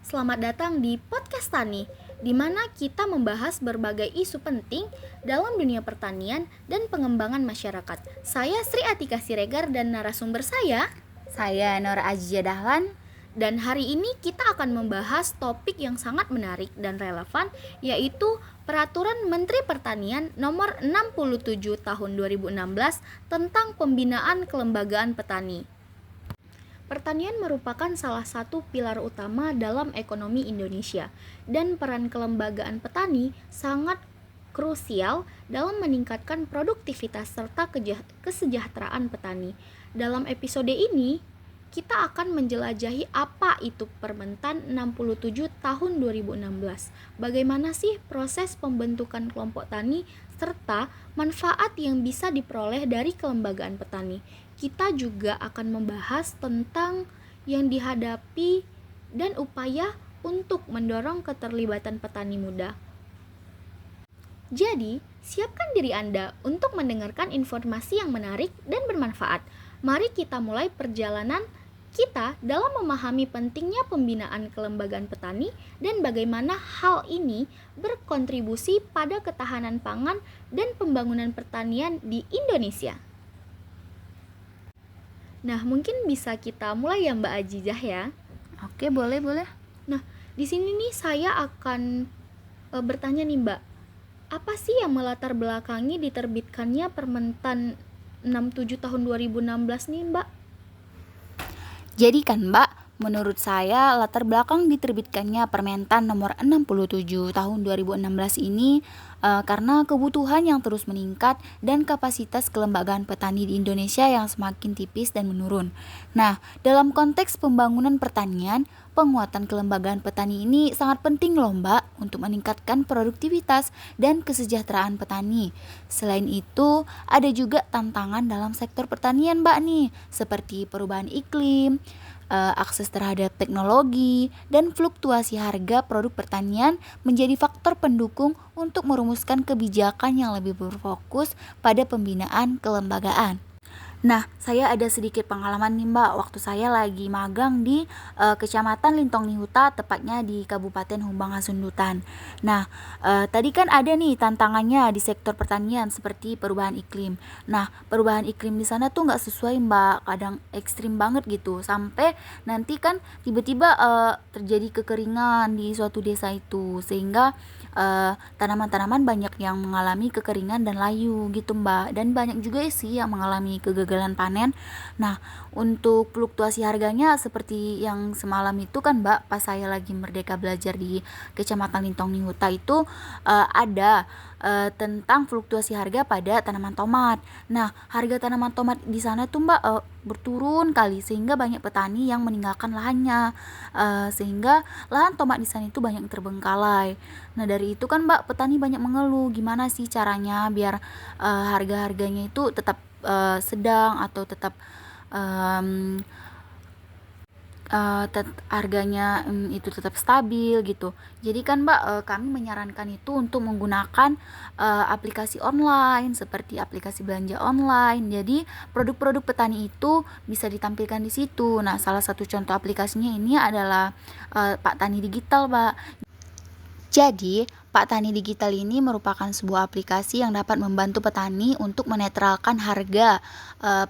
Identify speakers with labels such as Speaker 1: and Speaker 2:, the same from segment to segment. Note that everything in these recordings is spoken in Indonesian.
Speaker 1: Selamat datang di Podcast Tani, di mana kita membahas berbagai isu penting dalam dunia pertanian dan pengembangan masyarakat. Saya Sri Atika Siregar dan narasumber
Speaker 2: Saya Nur Azizah Dahlan.
Speaker 1: dan hari ini kita akan membahas topik yang sangat menarik dan relevan, yaitu Peraturan Menteri Pertanian Nomor 67 Tahun 2016 tentang pembinaan kelembagaan petani. Pertanian merupakan salah satu pilar utama dalam ekonomi Indonesia, dan peran kelembagaan petani sangat krusial dalam meningkatkan produktivitas serta kesejahteraan petani. Dalam episode ini, kita akan menjelajahi apa itu Permentan 67 tahun 2016, bagaimana sih proses pembentukan kelompok tani, serta manfaat yang bisa diperoleh dari kelembagaan petani. Kita juga akan membahas tentang yang dihadapi dan upaya untuk mendorong keterlibatan petani muda. Jadi, siapkan diri Anda untuk mendengarkan informasi yang menarik dan bermanfaat. Mari kita mulai perjalanan kita dalam memahami pentingnya pembinaan kelembagaan petani dan bagaimana hal ini berkontribusi pada ketahanan pangan dan pembangunan pertanian di Indonesia. Nah, mungkin bisa kita mulai ya Mbak Azizah ya.
Speaker 2: Oke, boleh.
Speaker 1: Nah, di sini nih saya akan bertanya nih Mbak, apa sih yang melatar belakangi diterbitkannya Permentan 67 tahun 2016 nih Mbak?
Speaker 2: Jadi kan Mbak, menurut saya latar belakang diterbitkannya Permentan nomor 67 tahun 2016 ini karena kebutuhan yang terus meningkat dan kapasitas kelembagaan petani di Indonesia yang semakin tipis dan menurun. Nah, dalam konteks pembangunan pertanian, penguatan kelembagaan petani ini sangat penting loh Mbak untuk meningkatkan produktivitas dan kesejahteraan petani. Selain itu, ada juga tantangan dalam sektor pertanian Mbak nih, seperti perubahan iklim, akses terhadap teknologi, dan fluktuasi harga produk pertanian menjadi faktor pendukung untuk merumuskan kebijakan yang lebih berfokus pada pembinaan kelembagaan. Nah, saya ada sedikit pengalaman nih Mbak, waktu saya lagi magang di Kecamatan Lintong Nihuta, tepatnya di Kabupaten Humbang Hasundutan. Nah, tadi kan ada nih tantangannya di sektor pertanian seperti perubahan iklim. Nah, perubahan iklim di sana tuh nggak sesuai Mbak, kadang ekstrim banget gitu, sampai nanti kan tiba-tiba terjadi kekeringan di suatu desa itu, sehingga tanaman-tanaman banyak yang mengalami kekeringan dan layu gitu Mbak, dan banyak juga sih yang mengalami kegagalan panen. Nah, untuk fluktuasi harganya seperti yang semalam itu kan Mbak, pas saya lagi merdeka belajar di Kecamatan Lintong Nihuta itu ada tentang fluktuasi harga pada tanaman tomat. Nah, harga tanaman tomat di sana tuh Mbak berturun kali, sehingga banyak petani yang meninggalkan lahannya, sehingga lahan tomat di sana itu banyak terbengkalai. Nah, dari itu kan Mbak, petani banyak mengeluh gimana sih caranya biar harga-harganya itu tetap sedang atau tetap harganya itu tetap stabil gitu. Jadi kan Mbak, kami menyarankan itu untuk menggunakan aplikasi online seperti aplikasi belanja online. Jadi produk-produk petani itu bisa ditampilkan di situ. Nah, salah satu contoh aplikasinya ini adalah Pak Tani Digital Mbak. Jadi, Pak Tani Digital ini merupakan sebuah aplikasi yang dapat membantu petani untuk menetralkan harga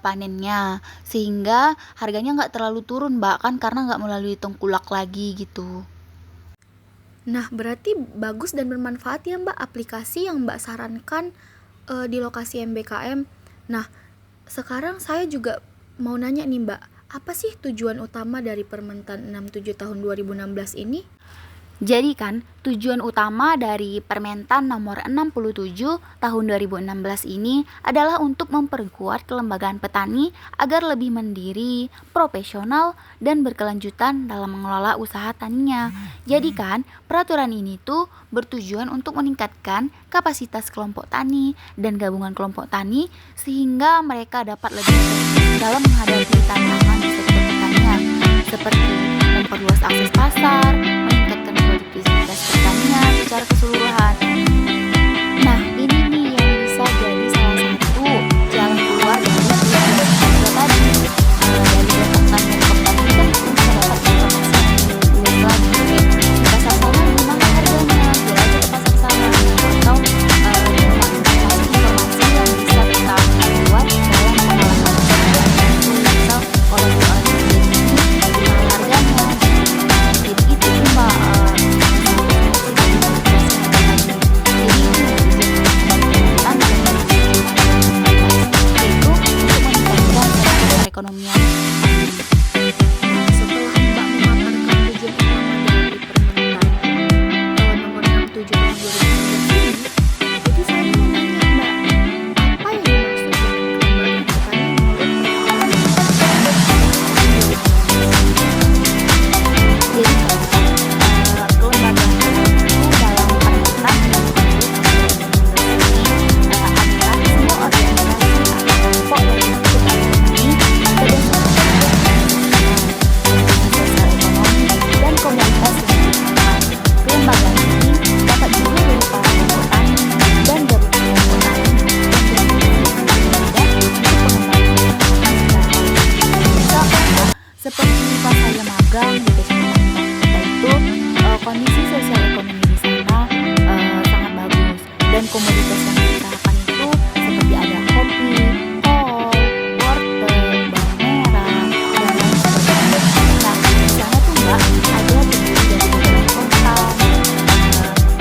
Speaker 2: panennya, sehingga harganya nggak terlalu turun Mbak, kan karena nggak melalui tengkulak lagi gitu.
Speaker 1: Nah, berarti bagus dan bermanfaat ya Mbak aplikasi yang Mbak sarankan di lokasi MBKM. Nah, sekarang saya juga mau nanya nih Mbak, apa sih tujuan utama dari Permentan 67 tahun 2016 ini?
Speaker 2: Jadi kan, tujuan utama dari Permentan nomor 67 tahun 2016 ini adalah untuk memperkuat kelembagaan petani agar lebih mandiri, profesional, dan berkelanjutan dalam mengelola usaha taninya. Jadi kan, peraturan ini tuh bertujuan untuk meningkatkan kapasitas kelompok tani dan gabungan kelompok tani sehingga mereka dapat lebih efektif dalam menghadapi tantangan di sektor pertanian, seperti memperluas akses pasar, meningkatkan produktivitas pertanian secara keseluruhan. Nah, ini nih yang bisa jadi salah satu jalan keluar dari krisis tadi. Dari data tentang petani kan kita dapat informasi yang lebih luas lagi. kondisi sosial ekonomi di sana sangat bagus, dan komoditas yang diusahakan itu seperti ada kopi, kol, wortel, bawang merah, dan lain sebagainya. Nah, di sana tuh Mbak ada terdiri dari beberapa kota,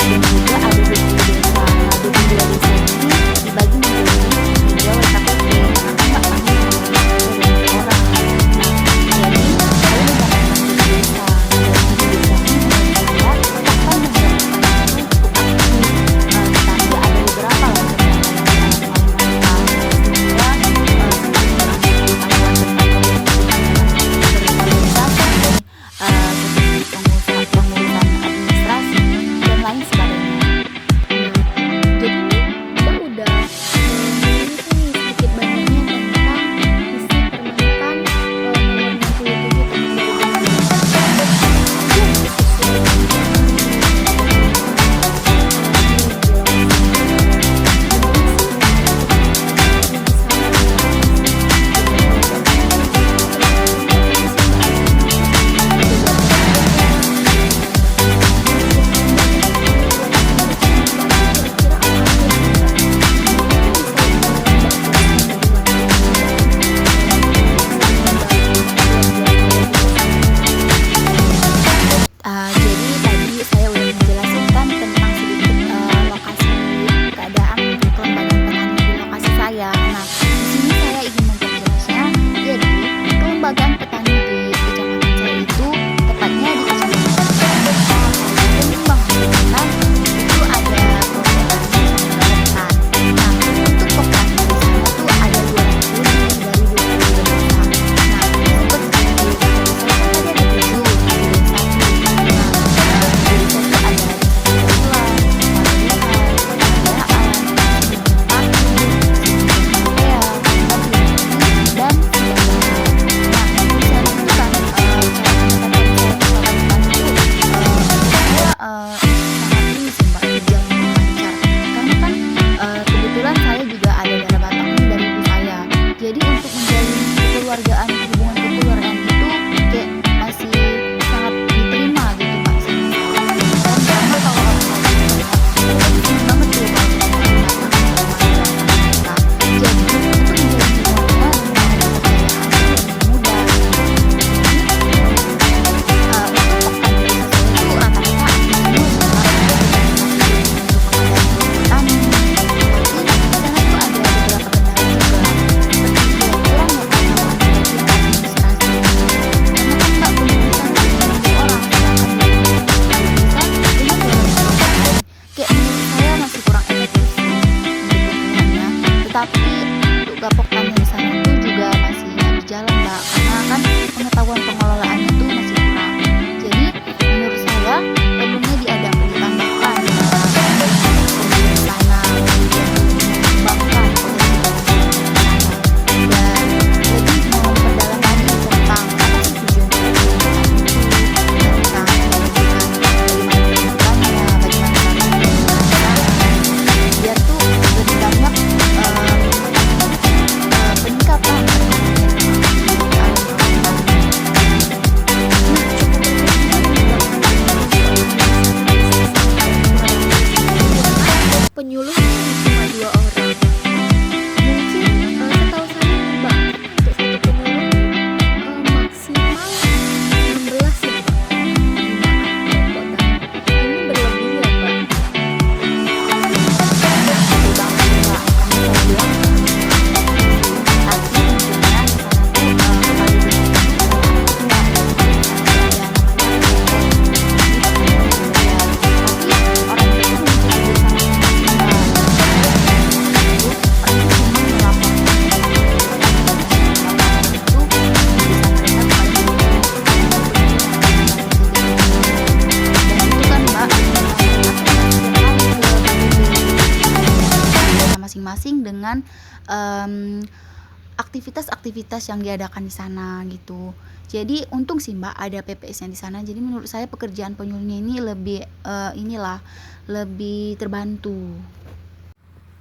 Speaker 2: dan juga ada 22 desa. Nah, 22 desa ini dibagi menjadi 3 WKPP, karena kan Mbak kami dari orang. Nah, jadi saya mendapatkan 7 desa, dan 7 desa ini menurut saya akan mendapatkan itu cukup aktif, tetapi ada beberapa lah kendala yang dialami oleh mereka, sehingga semakin kurangnya pengetahuan tentang berorganisasi, seperti pengurusan administrasi dan lain sebagainya.
Speaker 1: Jadi nih Mbak udah memiliki nih sedikit banyaknya tentang isi permentan nomor 67 tahun 2016. Itu nggak sesuai dengan
Speaker 2: Jadi tadi saya udah menjelaskan tentang sedikit lokasi keadaan kelembagaan petani di lokasi saya. Nah, di sini saya ingin memperjelasnya. Jadi, kelembagaan petani di kecamatan saya itu tepatnya di kecamatan Desa Kalimbang Kecamatan itu ada Poktan dan Poktan. Nah, untuk Poktan di sana tuh ada 200 lebih dari 22 desa. Nah, seperti di desa saya kan tadi ada 7 di desa tuh. Nah, di desa tuh ada desa Tegulang, Palihan, Paliaan, Pati, Sampean, Pati, dan sebagainya. Nah, di sana itu kan cara pendekatan saya ke petani itu saya sangat ini sih Mbak, berjalan dengan lancar, karena kan kebetulan saya juga ada darah Batak nih dari ibu saya. Jadi untuk menjalin kekeluargaan, hubungan kekeluargaan itu kayak masih sangat diterima gitu Mbak sama saya. Dan karena kalau orang Batak saya seneng banget tuh kalau ketemu orang Batak sama bahasa mereka. Jadi untuk menjalin hubungannya dan membangun kepercayaan itu lebih mudah. Jadi untuk Poktan di desa saya itu rata-rata aktif semua sih Mbak, masih untuk pengadaan produk petani. Tapi di sana tuh ada beberapa kendala juga, seperti kayak kurangnya pengetahuan terkait administrasi. Karena kan Mbak penduduk sana tuh cuma 2 orang, sedangkan di desa dengan 200 petani. Kayak menurut saya masih kurang efektif sih untuk lingkungannya. Tetapi untuk gapoktannya di sana itu juga masih nggak berjalan Mbak, karena kan pengetahuan pengelolaannya tuh masih kurang. Jadi menurut saya perlunya diadakan ditambahkan penduduk di sana, dan mengembangkan potensi potensi di sana, dan lebih memperdalam lagi tentang apa sih tujuan dari petani itu, tentang pendidikan, bagaimana pendidikannya, bagaimana cara menggunakan sana, biar tuh lebih banyak peningkatan perekonomian di alam bawah tanah.
Speaker 1: penyuluhnya cuma 2 orang. Mungkin setahu saya nih Mbak, untuk satu penyuluh maksimal 16 ya Mbak pembinaan kelompok tani. Ini berlebih ya Mbak.
Speaker 2: Nah, betul banget sih Mbak, makanya saya bilang tapi untungnya di sana tuh sekali di sini tuh saya aktif Mbak. Di sana tuh ada namanya PPN, jadi pertemuan budaya. Tapi orang itu tuh mengikuti desa masing-masing Mbak. Jadi itu orang itu cuma melaporkan tentang kegiatan di lapangan itu di desa mereka tuh paling dulu. Nah, seperti itu namanya dan itu kan Mbak, mereka tuh nggak setiap hari ke BPP desa masing-masing dengan aktivitas-aktivitas yang diadakan di sana gitu. Jadi untung sih Mbak ada PPS-nya di sana. Jadi menurut saya pekerjaan penyuluhnya ini lebih lebih terbantu.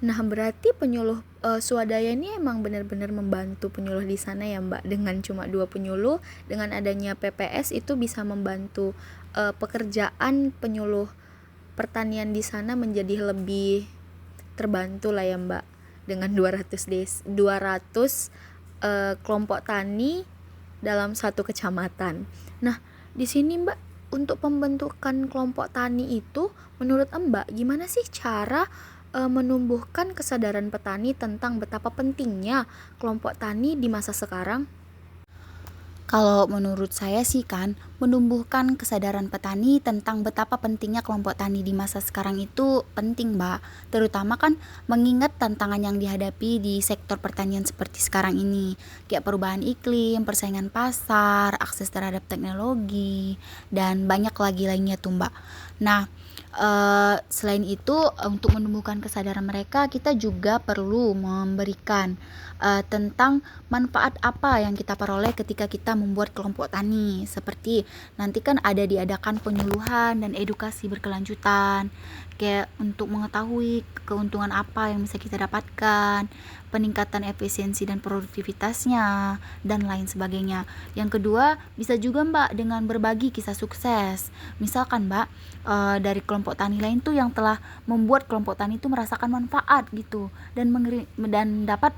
Speaker 1: Nah, berarti penyuluh swadaya ini emang benar-benar membantu penyuluh di sana ya, Mbak. Dengan cuma 2 penyuluh, dengan adanya PPS itu bisa membantu pekerjaan penyuluh pertanian di sana menjadi lebih terbantu lah ya, Mbak. Dengan 200 kelompok tani dalam satu kecamatan. Nah, di sini Mbak, untuk pembentukan kelompok tani itu menurut Mbak gimana sih cara menumbuhkan kesadaran petani tentang betapa pentingnya kelompok tani di masa sekarang?
Speaker 2: Kalau menurut saya sih kan, menumbuhkan kesadaran petani tentang betapa pentingnya kelompok tani di masa sekarang itu penting, Mbak. Terutama kan mengingat tantangan yang dihadapi di sektor pertanian seperti sekarang ini, kayak perubahan iklim, persaingan pasar, akses terhadap teknologi, dan banyak lagi lainnya tuh, Mbak. Nah, selain itu untuk menumbuhkan kesadaran mereka, kita juga perlu memberikan tentang manfaat apa yang kita peroleh ketika kita membuat kelompok tani. Seperti nanti kan ada diadakan penyuluhan dan edukasi berkelanjutan, kayak untuk mengetahui keuntungan apa yang bisa kita dapatkan, peningkatan efisiensi dan produktivitasnya, dan lain sebagainya. Yang kedua, bisa juga Mbak dengan berbagi kisah sukses. Misalkan Mbak, dari kelompok tani lain tuh yang telah membuat kelompok tani itu merasakan manfaat gitu, dan dapat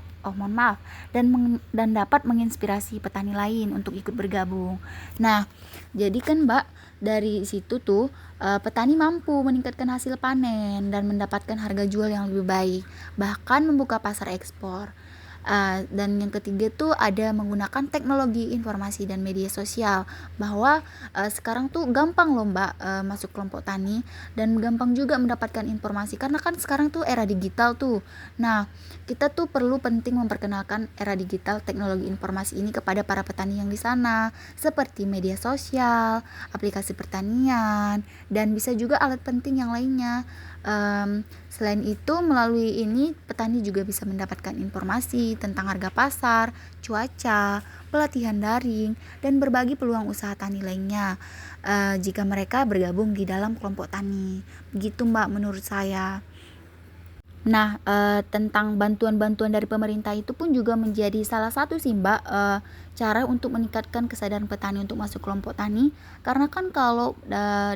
Speaker 2: dan dapat menginspirasi petani lain untuk ikut bergabung. Nah, jadi kan Mbak, dari situ tuh petani mampu meningkatkan hasil panen dan mendapatkan harga jual yang lebih baik, bahkan membuka pasar ekspor. Dan yang ketiga tuh ada menggunakan teknologi informasi dan media sosial, bahwa sekarang tuh gampang loh Mbak masuk kelompok tani, dan gampang juga mendapatkan informasi karena kan sekarang tuh era digital tuh. Nah, kita tuh perlu penting memperkenalkan era digital teknologi informasi ini kepada para petani yang di sana, seperti media sosial, aplikasi pertanian, dan bisa juga alat penting yang lainnya. Selain itu, melalui ini petani juga bisa mendapatkan informasi tentang harga pasar, cuaca, pelatihan daring, dan berbagi peluang usaha tani lainnya jika mereka bergabung di dalam kelompok tani. Begitu Mbak menurut saya. Nah, tentang bantuan-bantuan dari pemerintah itu pun juga menjadi salah satu sih Mbak, cara untuk meningkatkan kesadaran petani untuk masuk kelompok tani. Karena kan kalau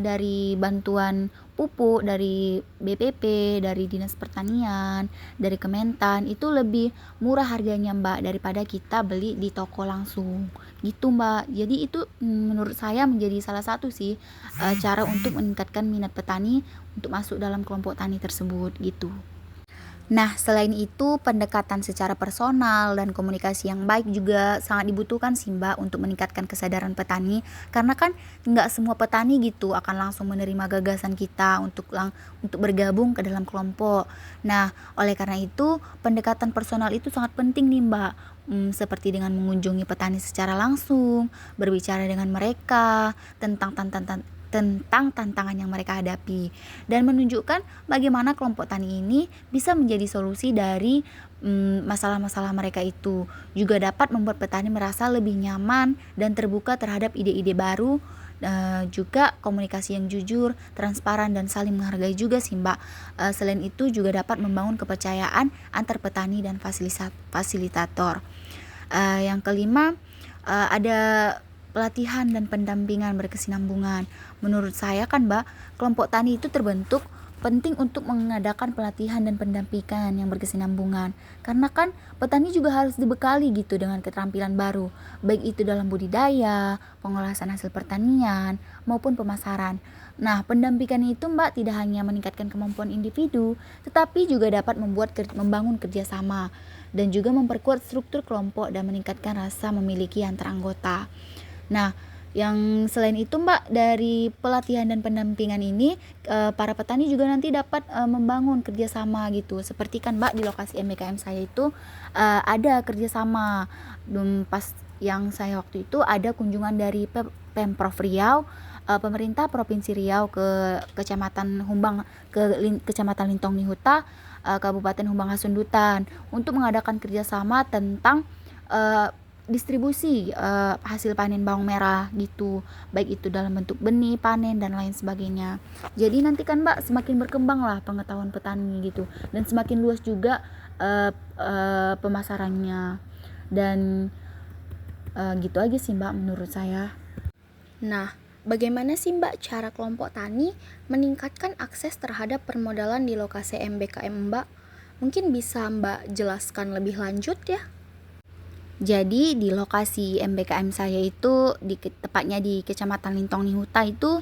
Speaker 2: dari bantuan pupuk dari BPP, dari Dinas Pertanian, dari Kementan, itu lebih murah harganya Mbak daripada kita beli di toko langsung. Gitu Mbak. Jadi itu menurut saya menjadi salah satu sih cara untuk meningkatkan minat petani untuk masuk dalam kelompok tani tersebut gitu. Nah, selain itu, pendekatan secara personal dan komunikasi yang baik juga sangat dibutuhkan sih Mbak untuk meningkatkan kesadaran petani. Karena kan nggak semua petani gitu akan langsung menerima gagasan kita untuk bergabung ke dalam kelompok. Nah, oleh karena itu, pendekatan personal itu sangat penting nih Mbak. Seperti dengan mengunjungi petani secara langsung, berbicara dengan mereka tentang tantangan yang mereka hadapi, dan menunjukkan bagaimana kelompok tani ini bisa menjadi solusi dari masalah-masalah mereka itu. Juga dapat membuat petani merasa lebih nyaman dan terbuka terhadap ide-ide baru. Juga komunikasi yang jujur, transparan, dan saling menghargai juga sih Mbak. Selain itu juga dapat membangun kepercayaan antar petani dan fasilitator. Yang kelima, ada pelatihan dan pendampingan berkesinambungan. Menurut saya kan Mbak, kelompok tani itu terbentuk penting untuk mengadakan pelatihan dan pendampingan yang berkesinambungan. Karena kan petani juga harus dibekali gitu dengan keterampilan baru, baik itu dalam budidaya, pengolahan hasil pertanian, maupun pemasaran. Nah, pendampingan itu Mbak tidak hanya meningkatkan kemampuan individu, tetapi juga dapat membangun kerjasama, dan juga memperkuat struktur kelompok dan meningkatkan rasa memiliki antar anggota. Nah, yang selain itu Mbak, dari pelatihan dan pendampingan ini para petani juga nanti dapat membangun kerjasama gitu. Seperti kan Mbak, di lokasi MBKM saya itu ada kerjasama. Pas yang saya waktu itu ada kunjungan dari Pemprov Riau, pemerintah Provinsi Riau ke Kecamatan Humbang, Kecamatan Lintong Nihuta, Kabupaten Humbang Hasundutan, untuk mengadakan kerjasama tentang distribusi hasil panen bawang merah gitu, baik itu dalam bentuk benih, panen dan lain sebagainya. Jadi nanti kan Mbak semakin berkembang lah pengetahuan petani gitu, dan semakin luas juga pemasarannya, dan gitu aja sih Mbak menurut saya.
Speaker 1: Nah, bagaimana sih Mbak cara kelompok tani meningkatkan akses terhadap permodalan di lokasi MBKM Mbak? Mungkin bisa Mbak jelaskan lebih lanjut ya?
Speaker 2: Jadi di lokasi MBKM saya itu tepatnya di Kecamatan Lintong Nihuta itu,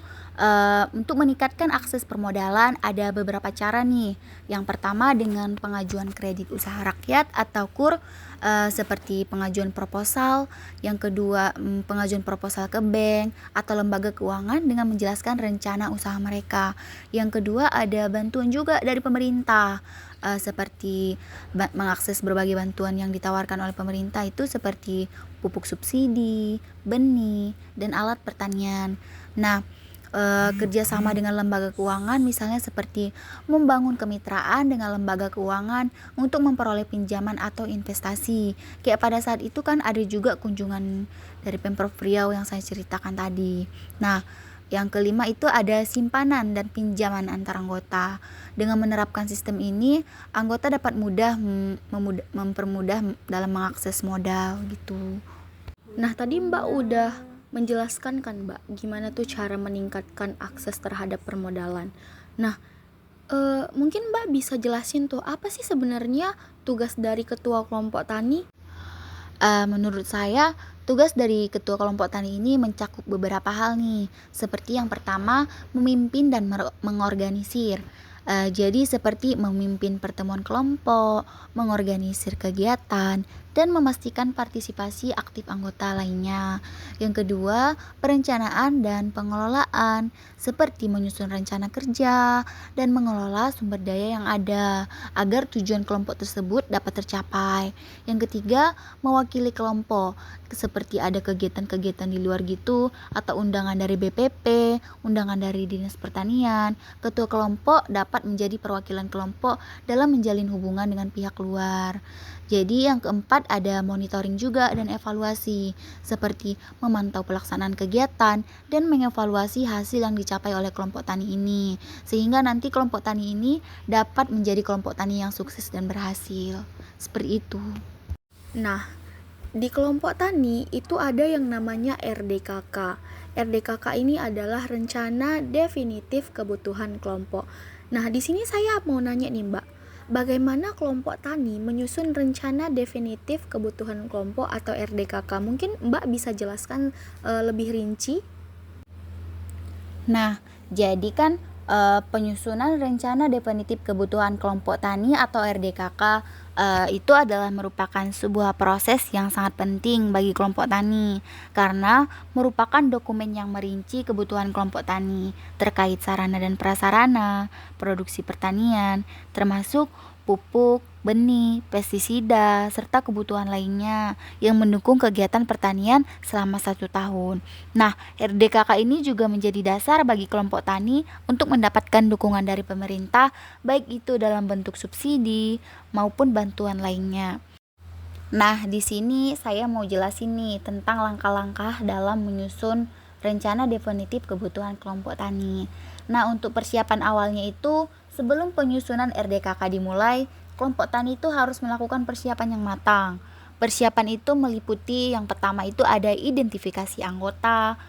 Speaker 2: untuk meningkatkan akses permodalan ada beberapa cara nih. Yang pertama dengan pengajuan kredit usaha rakyat atau KUR, seperti pengajuan proposal. Yang kedua, pengajuan proposal ke bank atau lembaga keuangan dengan menjelaskan rencana usaha mereka. Yang kedua ada bantuan juga dari pemerintah, seperti mengakses berbagai bantuan yang ditawarkan oleh pemerintah itu seperti pupuk subsidi, benih, dan alat pertanian. Nah, kerjasama dengan lembaga keuangan misalnya seperti membangun kemitraan dengan lembaga keuangan untuk memperoleh pinjaman atau investasi. Kayak pada saat itu kan ada juga kunjungan dari Pemprov Riau yang saya ceritakan tadi. Nah, yang kelima itu ada simpanan dan pinjaman antar anggota. Dengan menerapkan sistem ini, anggota dapat mempermudah dalam mengakses modal gitu.
Speaker 1: Nah, tadi Mbak udah menjelaskan kan Mbak, gimana tuh cara meningkatkan akses terhadap permodalan. Nah, mungkin Mbak bisa jelasin tuh apa sih sebenarnya tugas dari ketua kelompok tani?
Speaker 2: Menurut saya, tugas dari ketua kelompok tani ini mencakup beberapa hal nih, seperti yang pertama, memimpin dan mengorganisir. Jadi seperti memimpin pertemuan kelompok, mengorganisir kegiatan, dan memastikan partisipasi aktif anggota lainnya. Yang kedua, perencanaan dan pengelolaan, seperti menyusun rencana kerja dan mengelola sumber daya yang ada, agar tujuan kelompok tersebut dapat tercapai. Yang ketiga, mewakili kelompok, seperti ada kegiatan-kegiatan di luar gitu, atau undangan dari BPP, undangan dari Dinas Pertanian. Ketua kelompok dapat menjadi perwakilan kelompok dalam menjalin hubungan dengan pihak luar. Jadi yang keempat ada monitoring juga dan evaluasi, seperti memantau pelaksanaan kegiatan dan mengevaluasi hasil yang dicapai oleh kelompok tani ini, sehingga nanti kelompok tani ini dapat menjadi kelompok tani yang sukses dan berhasil. Seperti itu.
Speaker 1: Nah, di kelompok tani itu ada yang namanya RDKK. RDKK ini adalah rencana definitif kebutuhan kelompok. Nah, di sini saya mau nanya nih Mbak, bagaimana kelompok tani menyusun rencana definitif kebutuhan kelompok atau RDKK? Mungkin Mbak bisa jelaskan lebih rinci?
Speaker 2: Nah, jadi kan penyusunan rencana definitif kebutuhan kelompok tani atau RDKK itu adalah merupakan sebuah proses yang sangat penting bagi kelompok tani, karena merupakan dokumen yang merinci kebutuhan kelompok tani terkait sarana dan prasarana, produksi pertanian, termasuk pupuk, benih, pestisida, serta kebutuhan lainnya yang mendukung kegiatan pertanian selama 1 tahun. Nah, RDKK ini juga menjadi dasar bagi kelompok tani untuk mendapatkan dukungan dari pemerintah, baik itu dalam bentuk subsidi maupun bantuan lainnya. Nah, di sini saya mau jelasin nih tentang langkah-langkah dalam menyusun rencana definitif kebutuhan kelompok tani. Nah, untuk persiapan awalnya itu, sebelum penyusunan RDKK dimulai, kelompok tani itu harus melakukan persiapan yang matang. Persiapan itu meliputi yang pertama itu ada identifikasi anggota.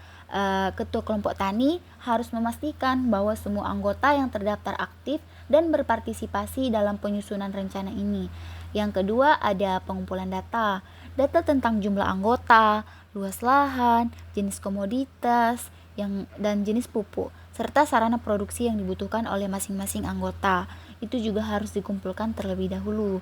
Speaker 2: Ketua kelompok tani harus memastikan bahwa semua anggota yang terdaftar aktif dan berpartisipasi dalam penyusunan rencana ini. Yang kedua ada pengumpulan data tentang jumlah anggota, luas lahan, jenis komoditas, dan jenis pupuk, serta sarana produksi yang dibutuhkan oleh masing-masing anggota. Itu juga harus dikumpulkan terlebih dahulu.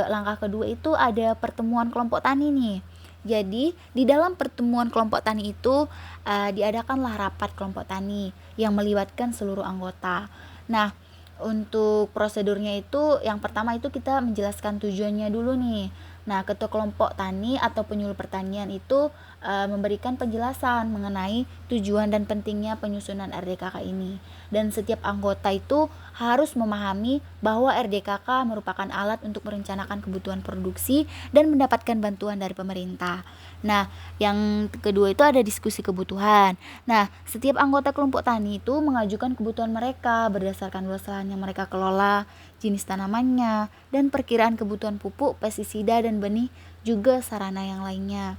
Speaker 2: Langkah kedua itu ada pertemuan kelompok tani nih. Jadi di dalam pertemuan kelompok tani itu diadakanlah rapat kelompok tani yang melibatkan seluruh anggota. Nah, untuk prosedurnya itu yang pertama itu kita menjelaskan tujuannya dulu nih. Nah, ketua kelompok tani atau penyuluh pertanian itu memberikan penjelasan mengenai tujuan dan pentingnya penyusunan RDKK ini. Dan setiap anggota itu harus memahami bahwa RDKK merupakan alat untuk merencanakan kebutuhan produksi dan mendapatkan bantuan dari pemerintah. Nah, yang kedua itu ada diskusi kebutuhan. Nah, setiap anggota kelompok tani itu mengajukan kebutuhan mereka berdasarkan luas lahan yang mereka kelola, jenis tanamannya, dan perkiraan kebutuhan pupuk, pestisida, dan benih, juga sarana yang lainnya.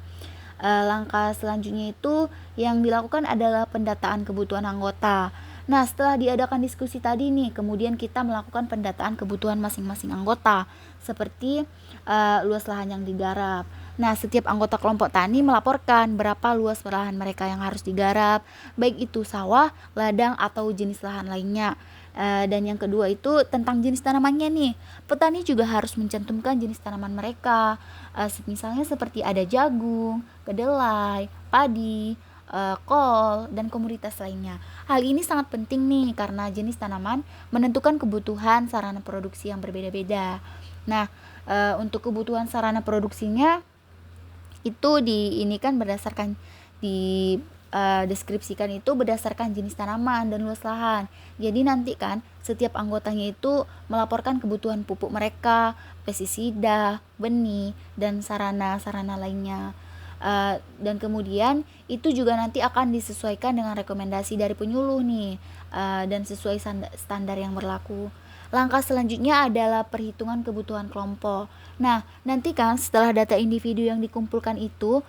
Speaker 2: Langkah selanjutnya itu yang dilakukan adalah pendataan kebutuhan anggota. Nah, setelah diadakan diskusi tadi nih, kemudian kita melakukan pendataan kebutuhan masing-masing anggota, seperti luas lahan yang digarap. Nah, setiap anggota kelompok tani melaporkan berapa luas lahan mereka yang harus digarap, baik itu sawah, ladang, atau jenis lahan lainnya. Dan yang kedua itu tentang jenis tanamannya nih. Petani juga harus mencantumkan jenis tanaman mereka. Misalnya seperti ada jagung, kedelai, padi, kol, dan komoditas lainnya. Hal ini sangat penting nih karena jenis tanaman menentukan kebutuhan sarana produksi yang berbeda-beda. Nah, untuk kebutuhan sarana produksinya itu berdasarkan di deskripsikan itu berdasarkan jenis tanaman dan luas lahan. Jadi nanti kan setiap anggotanya itu melaporkan kebutuhan pupuk mereka, pestisida, benih, dan sarana-sarana lainnya. Dan kemudian itu juga nanti akan disesuaikan dengan rekomendasi dari penyuluh nih, dan sesuai standar yang berlaku. Langkah selanjutnya adalah perhitungan kebutuhan kelompok. Nah, nanti kan setelah data individu yang dikumpulkan itu,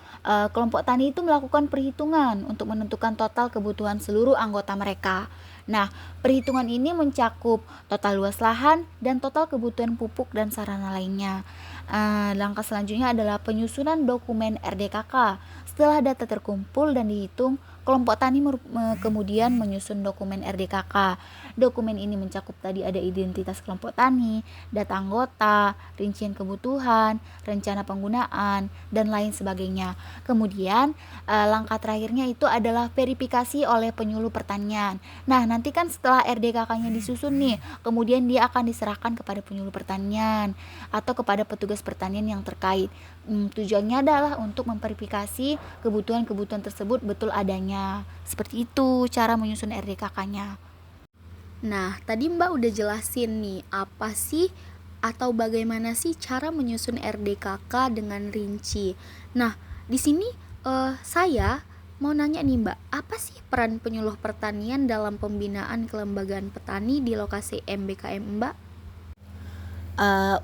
Speaker 2: kelompok tani itu melakukan perhitungan untuk menentukan total kebutuhan seluruh anggota mereka. Nah, perhitungan ini mencakup total luas lahan dan total kebutuhan pupuk dan sarana lainnya. Langkah selanjutnya adalah penyusunan dokumen RDKK. Setelah data terkumpul dan dihitung, kelompok tani kemudian menyusun dokumen RDKK. Dokumen ini mencakup tadi ada identitas kelompok tani, data anggota, rincian kebutuhan, rencana penggunaan, dan lain sebagainya. Kemudian langkah terakhirnya itu adalah verifikasi oleh penyuluh pertanian. Nah, nanti kan setelah RDKK-nya disusun nih, kemudian dia akan diserahkan kepada penyuluh pertanian atau kepada petugas pertanian yang terkait. Tujuannya adalah untuk memverifikasi kebutuhan-kebutuhan tersebut betul adanya. Seperti itu cara menyusun RDKK-nya.
Speaker 1: Nah, tadi Mbak udah jelasin nih apa sih atau bagaimana sih cara menyusun RDKK dengan rinci. Nah, di sini saya mau nanya nih Mbak, apa sih peran penyuluh pertanian dalam pembinaan kelembagaan petani di lokasi MBKM Mbak?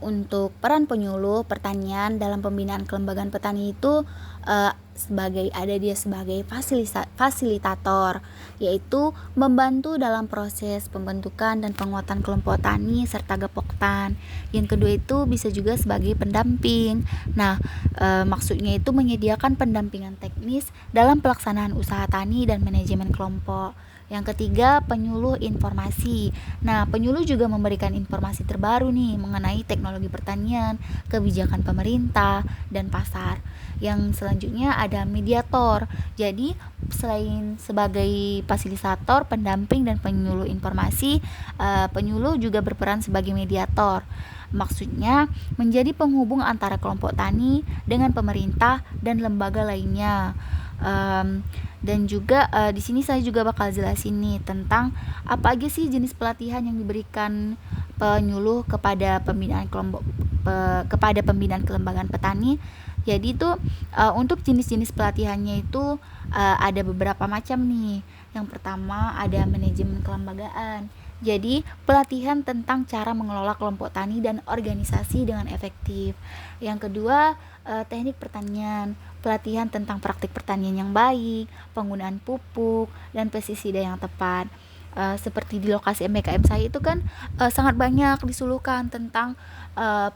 Speaker 2: Untuk peran penyuluh pertanian dalam pembinaan kelembagaan petani itu sebagai fasilitator, yaitu membantu dalam proses pembentukan dan penguatan kelompok tani serta gepoktan. Yang kedua itu bisa juga sebagai pendamping. Nah, maksudnya itu menyediakan pendampingan teknis dalam pelaksanaan usaha tani dan manajemen kelompok. Yang ketiga, penyuluh informasi. Nah, penyuluh juga memberikan informasi terbaru nih mengenai teknologi pertanian, kebijakan pemerintah, dan pasar. Yang selanjutnya ada mediator. Jadi, selain sebagai fasilitator, pendamping, dan penyuluh informasi, penyuluh juga berperan sebagai mediator. Maksudnya menjadi penghubung antara kelompok tani dengan pemerintah dan lembaga lainnya. Dan juga di sini saya juga bakal jelasin nih tentang apa aja sih jenis pelatihan yang diberikan penyuluh kepada pembinaan kelembagaan petani. Jadi itu untuk jenis-jenis pelatihannya itu ada beberapa macam nih. Yang pertama ada manajemen kelembagaan. Jadi pelatihan tentang cara mengelola kelompok tani dan organisasi dengan efektif. Yang kedua teknik pertanian, pelatihan tentang praktik pertanian yang baik, penggunaan pupuk dan pestisida yang tepat. Seperti di lokasi MBKM saya itu kan sangat banyak disuluhkan tentang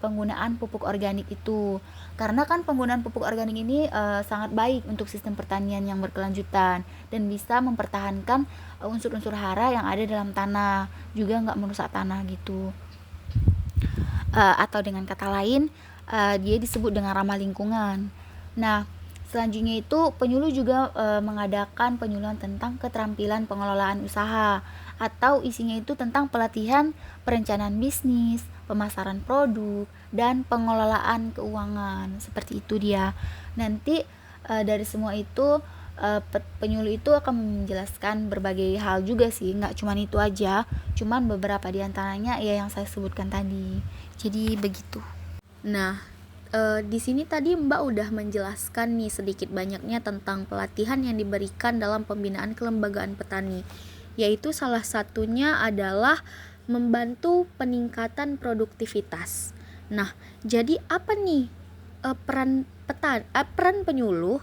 Speaker 2: penggunaan pupuk organik itu, karena kan penggunaan pupuk organik ini sangat baik untuk sistem pertanian yang berkelanjutan dan bisa mempertahankan unsur-unsur hara yang ada dalam tanah, juga nggak merusak tanah gitu. Atau dengan kata lain dia disebut dengan ramah lingkungan. Nah, selanjutnya itu penyuluh juga mengadakan penyuluhan tentang keterampilan pengelolaan usaha, atau isinya itu tentang pelatihan perencanaan bisnis, pemasaran produk, dan pengelolaan keuangan. Seperti itu dia. Nanti Dari semua itu penyuluh itu akan menjelaskan berbagai hal juga sih, nggak cuman itu aja, cuman beberapa diantaranya ya yang saya sebutkan tadi. Jadi begitu.
Speaker 1: Nah, di sini tadi Mbak udah menjelaskan nih sedikit banyaknya tentang pelatihan yang diberikan dalam pembinaan kelembagaan petani, yaitu salah satunya adalah membantu peningkatan produktivitas. Nah, jadi apa nih peran penyuluh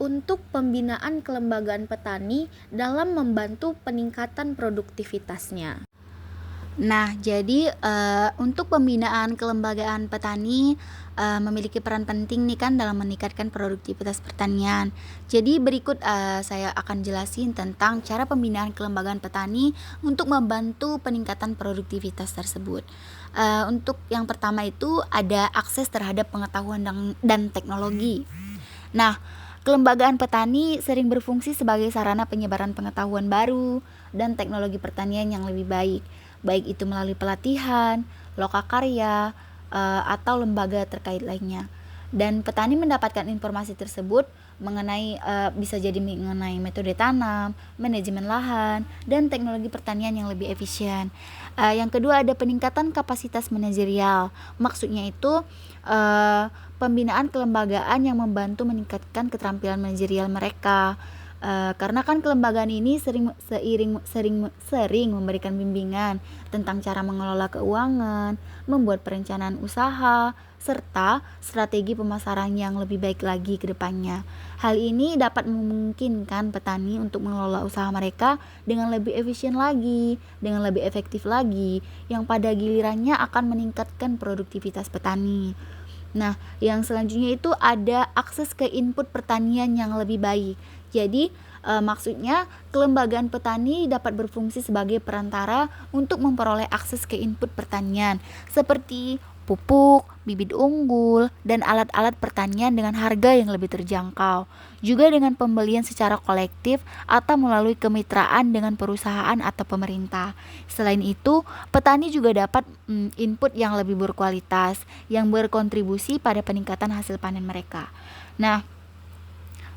Speaker 1: untuk pembinaan kelembagaan petani dalam membantu peningkatan produktivitasnya?
Speaker 2: Nah, jadi untuk pembinaan kelembagaan petani memiliki peran penting nih kan dalam meningkatkan produktivitas pertanian. Jadi berikut saya akan jelasin tentang cara pembinaan kelembagaan petani untuk membantu peningkatan produktivitas tersebut. Untuk yang pertama itu ada akses terhadap pengetahuan dan teknologi. Nah, kelembagaan petani sering berfungsi sebagai sarana penyebaran pengetahuan baru dan teknologi pertanian yang lebih baik, baik itu melalui pelatihan, lokakarya, atau lembaga terkait lainnya. Dan petani mendapatkan informasi tersebut bisa jadi mengenai metode tanam, manajemen lahan, dan teknologi pertanian yang lebih efisien. Yang kedua ada peningkatan kapasitas manajerial. Maksudnya itu pembinaan kelembagaan yang membantu meningkatkan keterampilan manajerial mereka. Karena kan kelembagaan ini sering memberikan bimbingan tentang cara mengelola keuangan, membuat perencanaan usaha, serta strategi pemasaran yang lebih baik lagi ke depannya. Hal ini dapat memungkinkan petani untuk mengelola usaha mereka dengan lebih efisien lagi, dengan lebih efektif lagi, yang pada gilirannya akan meningkatkan produktivitas petani. Nah, yang selanjutnya itu ada akses ke input pertanian yang lebih baik. Jadi, maksudnya kelembagaan petani dapat berfungsi sebagai perantara untuk memperoleh akses ke input pertanian seperti pupuk, bibit unggul, dan alat-alat pertanian dengan harga yang lebih terjangkau. Juga dengan pembelian secara kolektif atau melalui kemitraan dengan perusahaan atau pemerintah. Selain itu, petani juga dapat input yang lebih berkualitas yang berkontribusi pada peningkatan hasil panen mereka. Nah,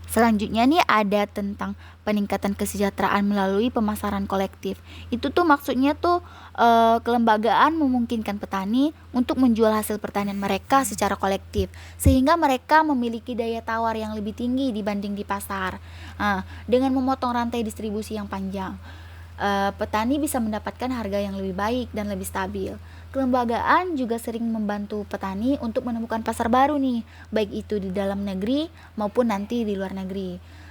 Speaker 2: selanjutnya nih ada tentang peningkatan kesejahteraan melalui pemasaran kolektif. Itu tuh maksudnya tuh kelembagaan memungkinkan petani untuk menjual hasil pertanian mereka secara kolektif sehingga mereka memiliki daya tawar yang lebih tinggi dibanding di pasar. Dengan memotong rantai distribusi yang panjang, petani bisa mendapatkan harga yang lebih baik dan lebih stabil. Kelembagaan juga sering membantu petani untuk menemukan pasar baru nih, baik itu di dalam negeri maupun nanti di luar negeri.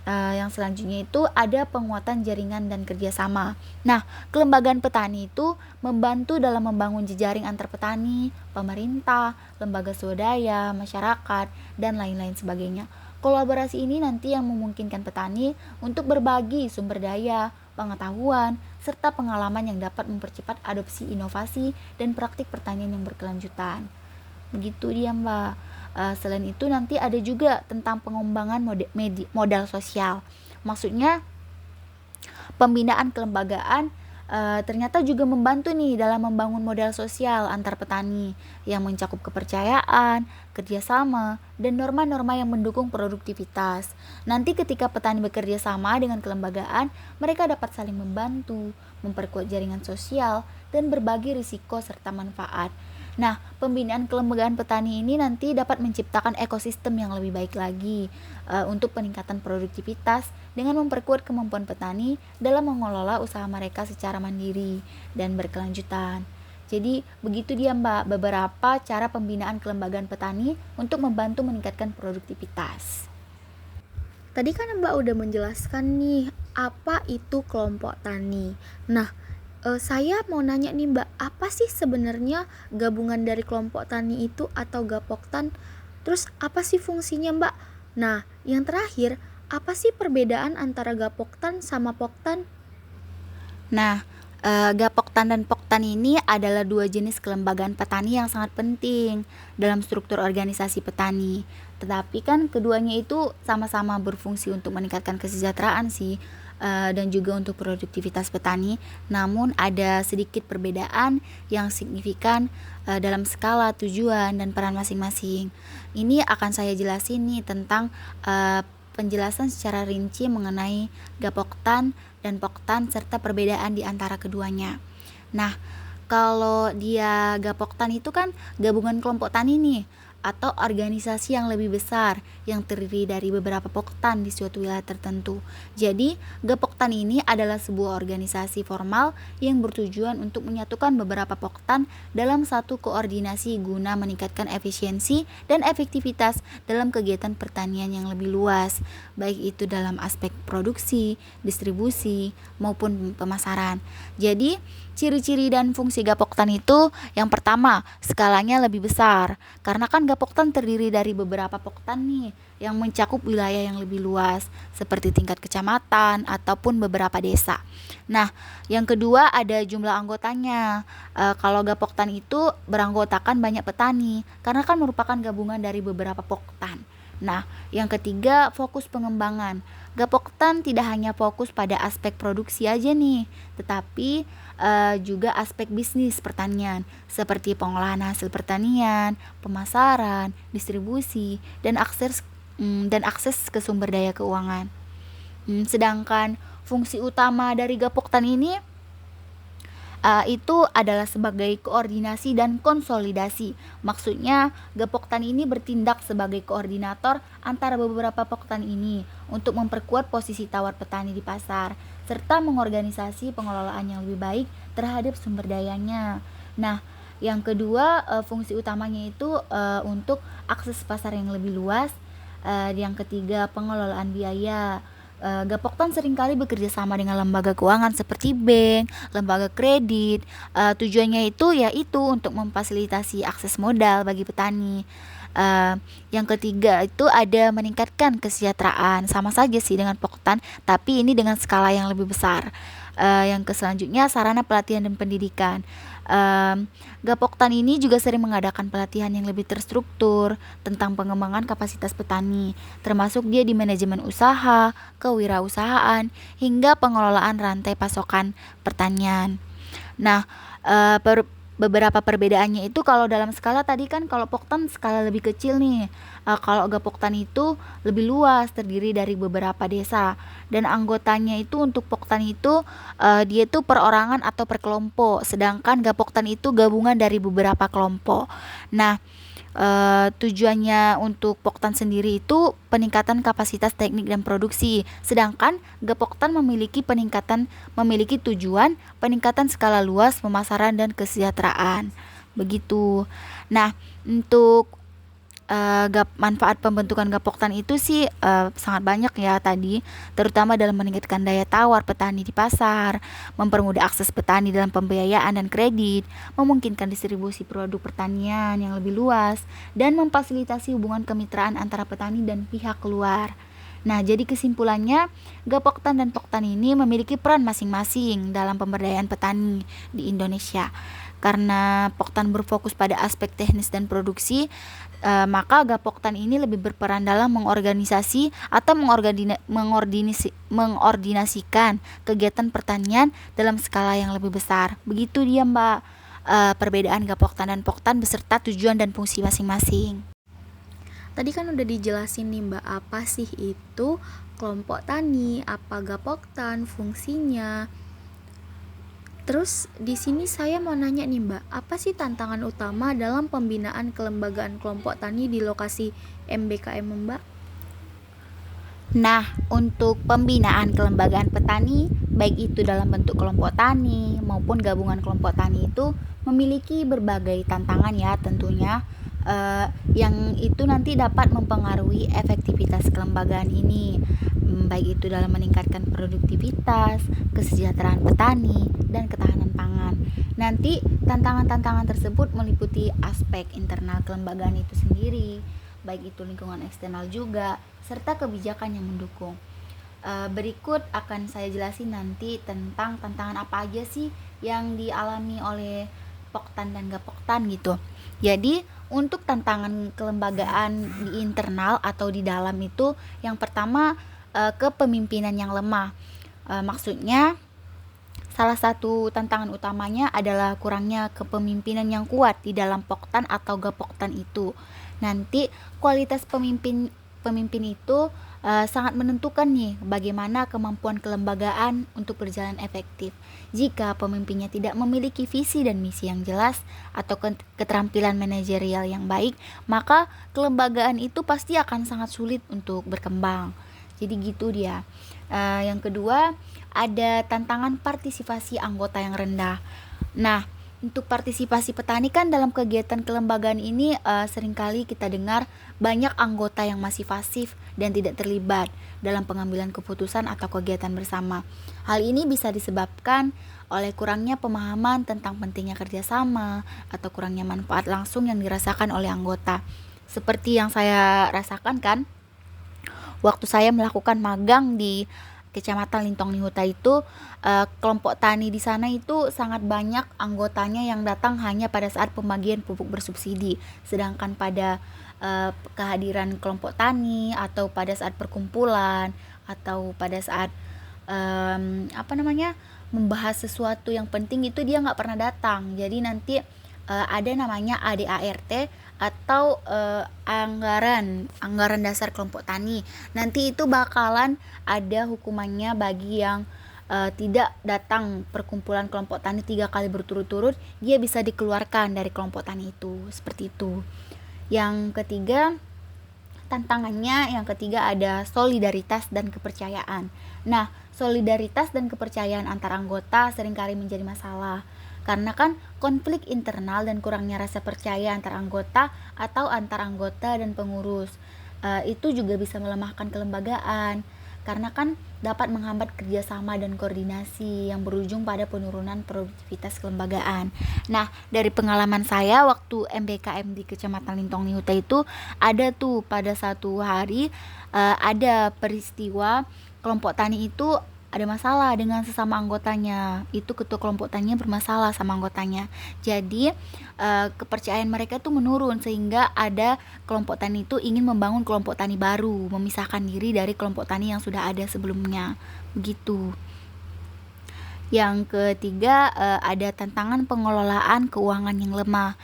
Speaker 2: Yang selanjutnya itu ada penguatan jaringan dan kerjasama. Nah, kelembagaan petani itu membantu dalam membangun jejaring antar petani, pemerintah, lembaga swadaya, masyarakat, dan lain-lain sebagainya. Kolaborasi ini nanti yang memungkinkan petani untuk berbagi sumber daya, pengetahuan, serta pengalaman yang dapat mempercepat adopsi inovasi dan praktik pertanian yang berkelanjutan. Begitu dia Mbak. Selain itu nanti ada juga tentang pengembangan modal sosial. Maksudnya pembinaan kelembagaan ternyata juga membantu nih dalam membangun modal sosial antar petani yang mencakup kepercayaan, kerjasama, dan norma-norma yang mendukung produktivitas. Nanti ketika petani bekerja sama dengan kelembagaan, mereka dapat saling membantu, memperkuat jaringan sosial, dan berbagi risiko serta manfaat. Nah, pembinaan kelembagaan petani ini nanti dapat menciptakan ekosistem yang lebih baik lagi untuk peningkatan produktivitas dengan memperkuat kemampuan petani dalam mengelola usaha mereka secara mandiri dan berkelanjutan. Jadi, begitu dia Mbak, beberapa cara pembinaan kelembagaan petani untuk membantu meningkatkan produktivitas.
Speaker 1: Tadi kan Mbak udah menjelaskan nih apa itu kelompok tani. Nah, saya mau nanya nih Mbak, apa sih sebenarnya gabungan dari kelompok tani itu atau Gapoktan? Terus apa sih fungsinya Mbak? Nah, yang terakhir, apa sih perbedaan antara Gapoktan sama Poktan?
Speaker 2: Nah, Gapoktan dan Poktan ini adalah dua jenis kelembagaan petani yang sangat penting dalam struktur organisasi petani. Tetapi kan keduanya itu sama-sama berfungsi untuk meningkatkan kesejahteraan sih. dan juga untuk produktivitas petani. Namun ada sedikit perbedaan yang signifikan dalam skala tujuan dan peran masing-masing. Ini akan saya jelasin nih tentang penjelasan secara rinci mengenai Gapoktan dan Poktan serta perbedaan di antara keduanya. Nah, kalau dia Gapoktan itu kan gabungan kelompok tani nih, atau organisasi yang lebih besar yang terdiri dari beberapa poktan di suatu wilayah tertentu. Jadi, Gapoktan ini adalah sebuah organisasi formal yang bertujuan untuk menyatukan beberapa poktan dalam satu koordinasi guna meningkatkan efisiensi dan efektivitas dalam kegiatan pertanian yang lebih luas, baik itu dalam aspek produksi, distribusi, maupun pemasaran. Jadi, ciri-ciri dan fungsi Gapoktan itu yang pertama, skalanya lebih besar. Karena kan Gapoktan terdiri dari beberapa poktan nih yang mencakup wilayah yang lebih luas seperti tingkat kecamatan ataupun beberapa desa. Nah, yang kedua ada jumlah anggotanya. Kalau Gapoktan itu beranggotakan banyak petani karena kan merupakan gabungan dari beberapa poktan. Nah, yang ketiga fokus pengembangan. Gapoktan tidak hanya fokus pada aspek produksi aja nih, tetapi juga aspek bisnis pertanian seperti pengolahan hasil pertanian, pemasaran, distribusi, dan akses ke sumber daya keuangan. Sedangkan fungsi utama dari Gapoktan ini itu adalah sebagai koordinasi dan konsolidasi. Maksudnya Gapoktan ini bertindak sebagai koordinator antara beberapa poktan ini untuk memperkuat posisi tawar petani di pasar serta mengorganisasi pengelolaan yang lebih baik terhadap sumber dayanya. Nah, yang kedua fungsi utamanya itu untuk akses pasar yang lebih luas. Yang ketiga pengelolaan biaya. Gapoktan seringkali bekerja sama dengan lembaga keuangan seperti bank, lembaga kredit. Tujuannya itu yaitu untuk memfasilitasi akses modal bagi petani. Yang ketiga itu ada meningkatkan kesejahteraan, sama saja sih dengan Poktan, tapi ini dengan skala yang lebih besar. Yang selanjutnya sarana pelatihan dan pendidikan. Gapoktan ini juga sering mengadakan pelatihan yang lebih terstruktur tentang pengembangan kapasitas petani, termasuk dia di manajemen usaha, kewirausahaan, hingga pengelolaan rantai pasokan pertanian. Nah, beberapa perbedaannya itu kalau dalam skala tadi kan kalau Poktan skala lebih kecil nih. Kalau Gapoktan itu lebih luas, terdiri dari beberapa desa dan anggotanya itu untuk Poktan itu dia itu perorangan atau per kelompok, sedangkan Gapoktan itu gabungan dari beberapa kelompok. Nah, tujuannya untuk Poktan sendiri itu peningkatan kapasitas teknik dan produksi, sedangkan Gapoktan memiliki tujuan peningkatan skala luas pemasaran dan kesejahteraan. Begitu. Nah, untuk manfaat pembentukan Gapoktan itu sih sangat banyak ya tadi, terutama dalam meningkatkan daya tawar petani di pasar, mempermudah akses petani dalam pembiayaan dan kredit, memungkinkan distribusi produk pertanian yang lebih luas, dan memfasilitasi hubungan kemitraan antara petani dan pihak luar. Nah, jadi kesimpulannya, Gapoktan dan Poktan ini memiliki peran masing-masing dalam pemberdayaan petani di Indonesia. Karena Poktan berfokus pada aspek teknis dan produksi, maka Gapoktan ini lebih berperan dalam mengorganisasi atau mengordinasikan kegiatan pertanian dalam skala yang lebih besar. Begitu dia Mbak, perbedaan Gapoktan dan Poktan beserta tujuan dan fungsi masing-masing.
Speaker 1: Tadi kan udah dijelasin nih Mbak, apa sih itu kelompok tani, apa Gapoktan, fungsinya. Terus di sini saya mau nanya nih Mbak, apa sih tantangan utama dalam pembinaan kelembagaan kelompok tani di lokasi MBKM Mbak?
Speaker 2: Nah, untuk pembinaan kelembagaan petani, baik itu dalam bentuk kelompok tani maupun gabungan kelompok tani itu memiliki berbagai tantangan ya tentunya, yang itu nanti dapat mempengaruhi efektivitas kelembagaan ini, baik itu dalam meningkatkan produktivitas, kesejahteraan petani, dan ketahanan pangan. Nanti tantangan-tantangan tersebut meliputi aspek internal kelembagaan itu sendiri, baik itu lingkungan eksternal juga, serta kebijakan yang mendukung. Berikut akan saya jelasin nanti tentang tantangan apa aja sih yang dialami oleh Poktan dan Gapoktan gitu. Jadi untuk tantangan kelembagaan di internal atau di dalam itu, yang pertama kepemimpinan yang lemah. Maksudnya salah satu tantangan utamanya adalah kurangnya kepemimpinan yang kuat di dalam Poktan atau Gapoktan itu. Nanti kualitas pemimpin itu sangat menentukan nih bagaimana kemampuan kelembagaan untuk berjalan efektif. Jika pemimpinnya tidak memiliki visi dan misi yang jelas atau keterampilan manajerial yang baik, maka kelembagaan itu pasti akan sangat sulit untuk berkembang. Jadi gitu dia. Yang kedua, ada tantangan partisipasi anggota yang rendah. Nah, untuk partisipasi petani kan dalam kegiatan kelembagaan ini seringkali kita dengar banyak anggota yang masih pasif dan tidak terlibat dalam pengambilan keputusan atau kegiatan bersama. Hal ini bisa disebabkan oleh kurangnya pemahaman tentang pentingnya kerjasama atau kurangnya manfaat langsung yang dirasakan oleh anggota. Seperti yang saya rasakan kan, waktu saya melakukan magang di Kecamatan Lintong Nihuta itu, kelompok tani di sana itu sangat banyak anggotanya yang datang hanya pada saat pembagian pupuk bersubsidi. Sedangkan pada kehadiran kelompok tani atau pada saat perkumpulan atau pada saat membahas sesuatu yang penting itu dia nggak pernah datang. Jadi nanti ada namanya ADART atau anggaran dasar kelompok tani. Nanti itu bakalan ada hukumannya bagi yang tidak datang perkumpulan kelompok tani 3 kali berturut-turut, dia bisa dikeluarkan dari kelompok tani itu. Seperti itu. Yang ketiga ada solidaritas dan kepercayaan. Nah, solidaritas dan kepercayaan antar anggota seringkali menjadi masalah. Karena kan konflik internal dan kurangnya rasa percaya antar anggota atau antar anggota dan pengurus itu juga bisa melemahkan kelembagaan, karena kan dapat menghambat kerjasama dan koordinasi yang berujung pada penurunan produktivitas kelembagaan. Nah, dari pengalaman saya waktu MBKM di Kecamatan Lintong Nihuta itu ada tuh pada satu hari ada peristiwa kelompok tani itu ada masalah dengan sesama anggotanya. Itu ketua kelompok taninya bermasalah sama anggotanya. Jadi kepercayaan mereka tuh menurun sehingga ada kelompok tani itu ingin membangun kelompok tani baru, memisahkan diri dari kelompok tani yang sudah ada sebelumnya. Begitu. Yang ketiga ada tantangan pengelolaan keuangan yang lemah.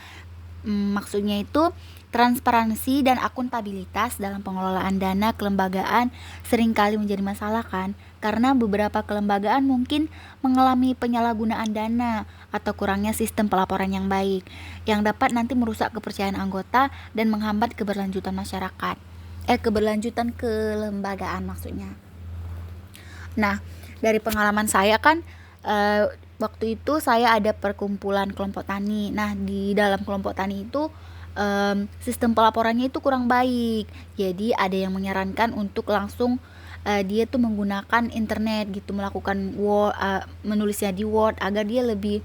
Speaker 2: Maksudnya itu transparansi dan akuntabilitas dalam pengelolaan dana kelembagaan seringkali menjadi masalah kan, karena beberapa kelembagaan mungkin mengalami penyalahgunaan dana atau kurangnya sistem pelaporan yang baik yang dapat nanti merusak kepercayaan anggota dan menghambat keberlanjutan kelembagaan maksudnya. Nah, dari pengalaman saya kan waktu itu saya ada perkumpulan kelompok tani. Nah, di dalam kelompok tani itu sistem pelaporannya itu kurang baik. Jadi ada yang menyarankan untuk langsung dia tuh menggunakan internet gitu, melakukan menulisnya di Word agar dia lebih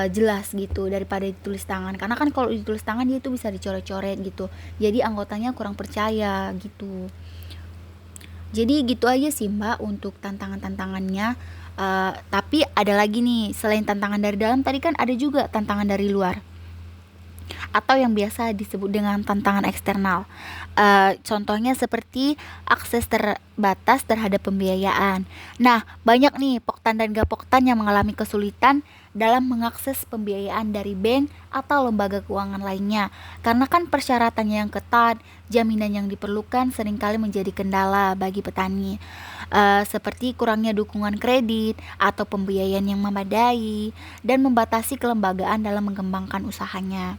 Speaker 2: jelas gitu daripada ditulis tangan. Karena kan kalau ditulis tangan dia tuh bisa dicoret-coret gitu. Jadi anggotanya kurang percaya gitu. Jadi gitu aja sih Mbak untuk tantangan-tantangannya. Tapi ada lagi nih, selain tantangan dari dalam tadi kan ada juga tantangan dari luar atau yang biasa disebut dengan tantangan eksternal. Contohnya seperti akses terbatas terhadap pembiayaan. Nah, banyak nih Poktan dan Gapoktan yang mengalami kesulitan dalam mengakses pembiayaan dari bank atau lembaga keuangan lainnya. Karena kan persyaratannya yang ketat, jaminan yang diperlukan seringkali menjadi kendala bagi petani. Seperti kurangnya dukungan kredit atau pembiayaan yang memadai dan membatasi kelembagaan dalam mengembangkan usahanya.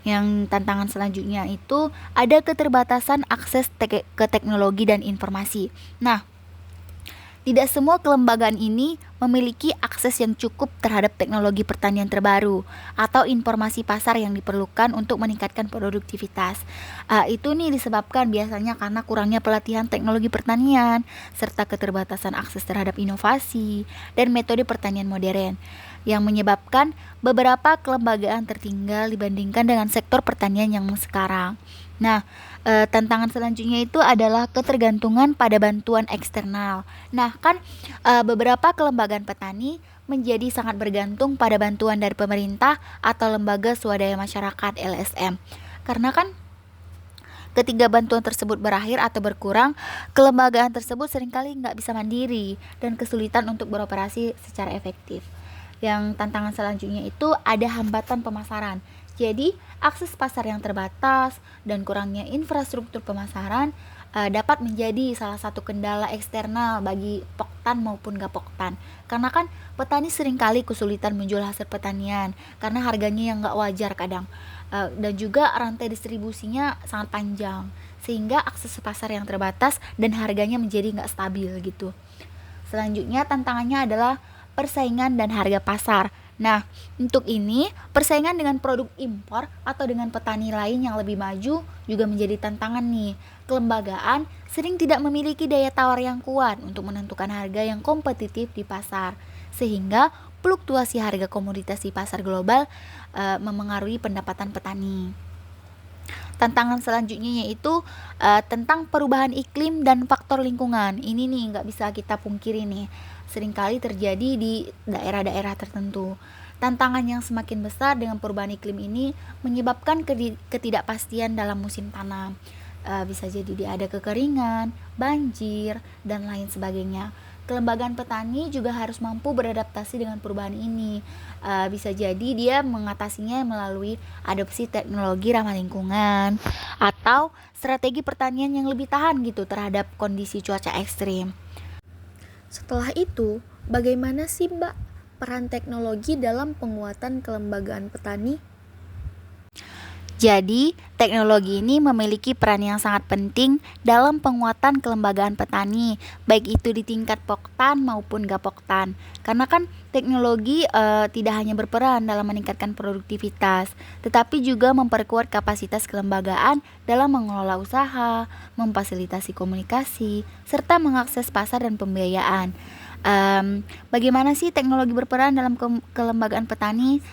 Speaker 2: Yang tantangan selanjutnya itu ada keterbatasan akses ke teknologi dan informasi. Nah, tidak semua kelembagaan ini memiliki akses yang cukup terhadap teknologi pertanian terbaru atau informasi pasar yang diperlukan untuk meningkatkan produktivitas. Itu nih disebabkan biasanya karena kurangnya pelatihan teknologi pertanian serta keterbatasan akses terhadap inovasi dan metode pertanian modern yang menyebabkan beberapa kelembagaan tertinggal dibandingkan dengan sektor pertanian yang sekarang. Nah, tantangan selanjutnya itu adalah ketergantungan pada bantuan eksternal. Nah, kan beberapa kelembagaan petani menjadi sangat bergantung pada bantuan dari pemerintah atau lembaga swadaya masyarakat LSM. Karena kan Ketika bantuan tersebut berakhir atau berkurang, kelembagaan tersebut seringkali nggak bisa mandiri dan kesulitan untuk beroperasi secara efektif. Yang tantangan selanjutnya itu ada hambatan pemasaran. Jadi, akses pasar yang terbatas dan kurangnya infrastruktur pemasaran dapat menjadi salah satu kendala eksternal bagi poktan maupun gak poktan. Karena kan petani seringkali kesulitan menjual hasil pertanian karena harganya yang gak wajar kadang. Dan juga rantai distribusinya sangat panjang sehingga akses pasar yang terbatas dan harganya menjadi nggak stabil gitu. Selanjutnya tantangannya adalah persaingan dan harga pasar. Nah, untuk ini persaingan dengan produk impor atau dengan petani lain yang lebih maju juga menjadi tantangan nih. Kelembagaan sering tidak memiliki daya tawar yang kuat untuk menentukan harga yang kompetitif di pasar, sehingga fluktuasi harga komoditas di pasar global memengaruhi pendapatan petani. Tantangan selanjutnya yaitu tentang perubahan iklim dan faktor lingkungan. Ini nih nggak bisa kita pungkiri nih, seringkali terjadi di daerah-daerah tertentu. Tantangan yang semakin besar dengan perubahan iklim ini menyebabkan ketidakpastian dalam musim tanam. Bisa jadi dia ada kekeringan, banjir, dan lain sebagainya. Kelembagaan petani juga harus mampu beradaptasi dengan perubahan ini. Bisa jadi dia mengatasinya melalui adopsi teknologi ramah lingkungan atau strategi pertanian yang lebih tahan gitu terhadap kondisi cuaca ekstrim.
Speaker 1: Setelah itu, bagaimana sih Mbak peran teknologi dalam penguatan kelembagaan petani?
Speaker 2: Jadi, teknologi ini memiliki peran yang sangat penting dalam penguatan kelembagaan petani, baik itu di tingkat poktan maupun gak poktan. Karena kan teknologi tidak hanya berperan dalam meningkatkan produktivitas, tetapi juga memperkuat kapasitas kelembagaan dalam mengelola usaha, memfasilitasi komunikasi, serta mengakses pasar dan pembiayaan. Bagaimana sih teknologi berperan dalam kelembagaan petani?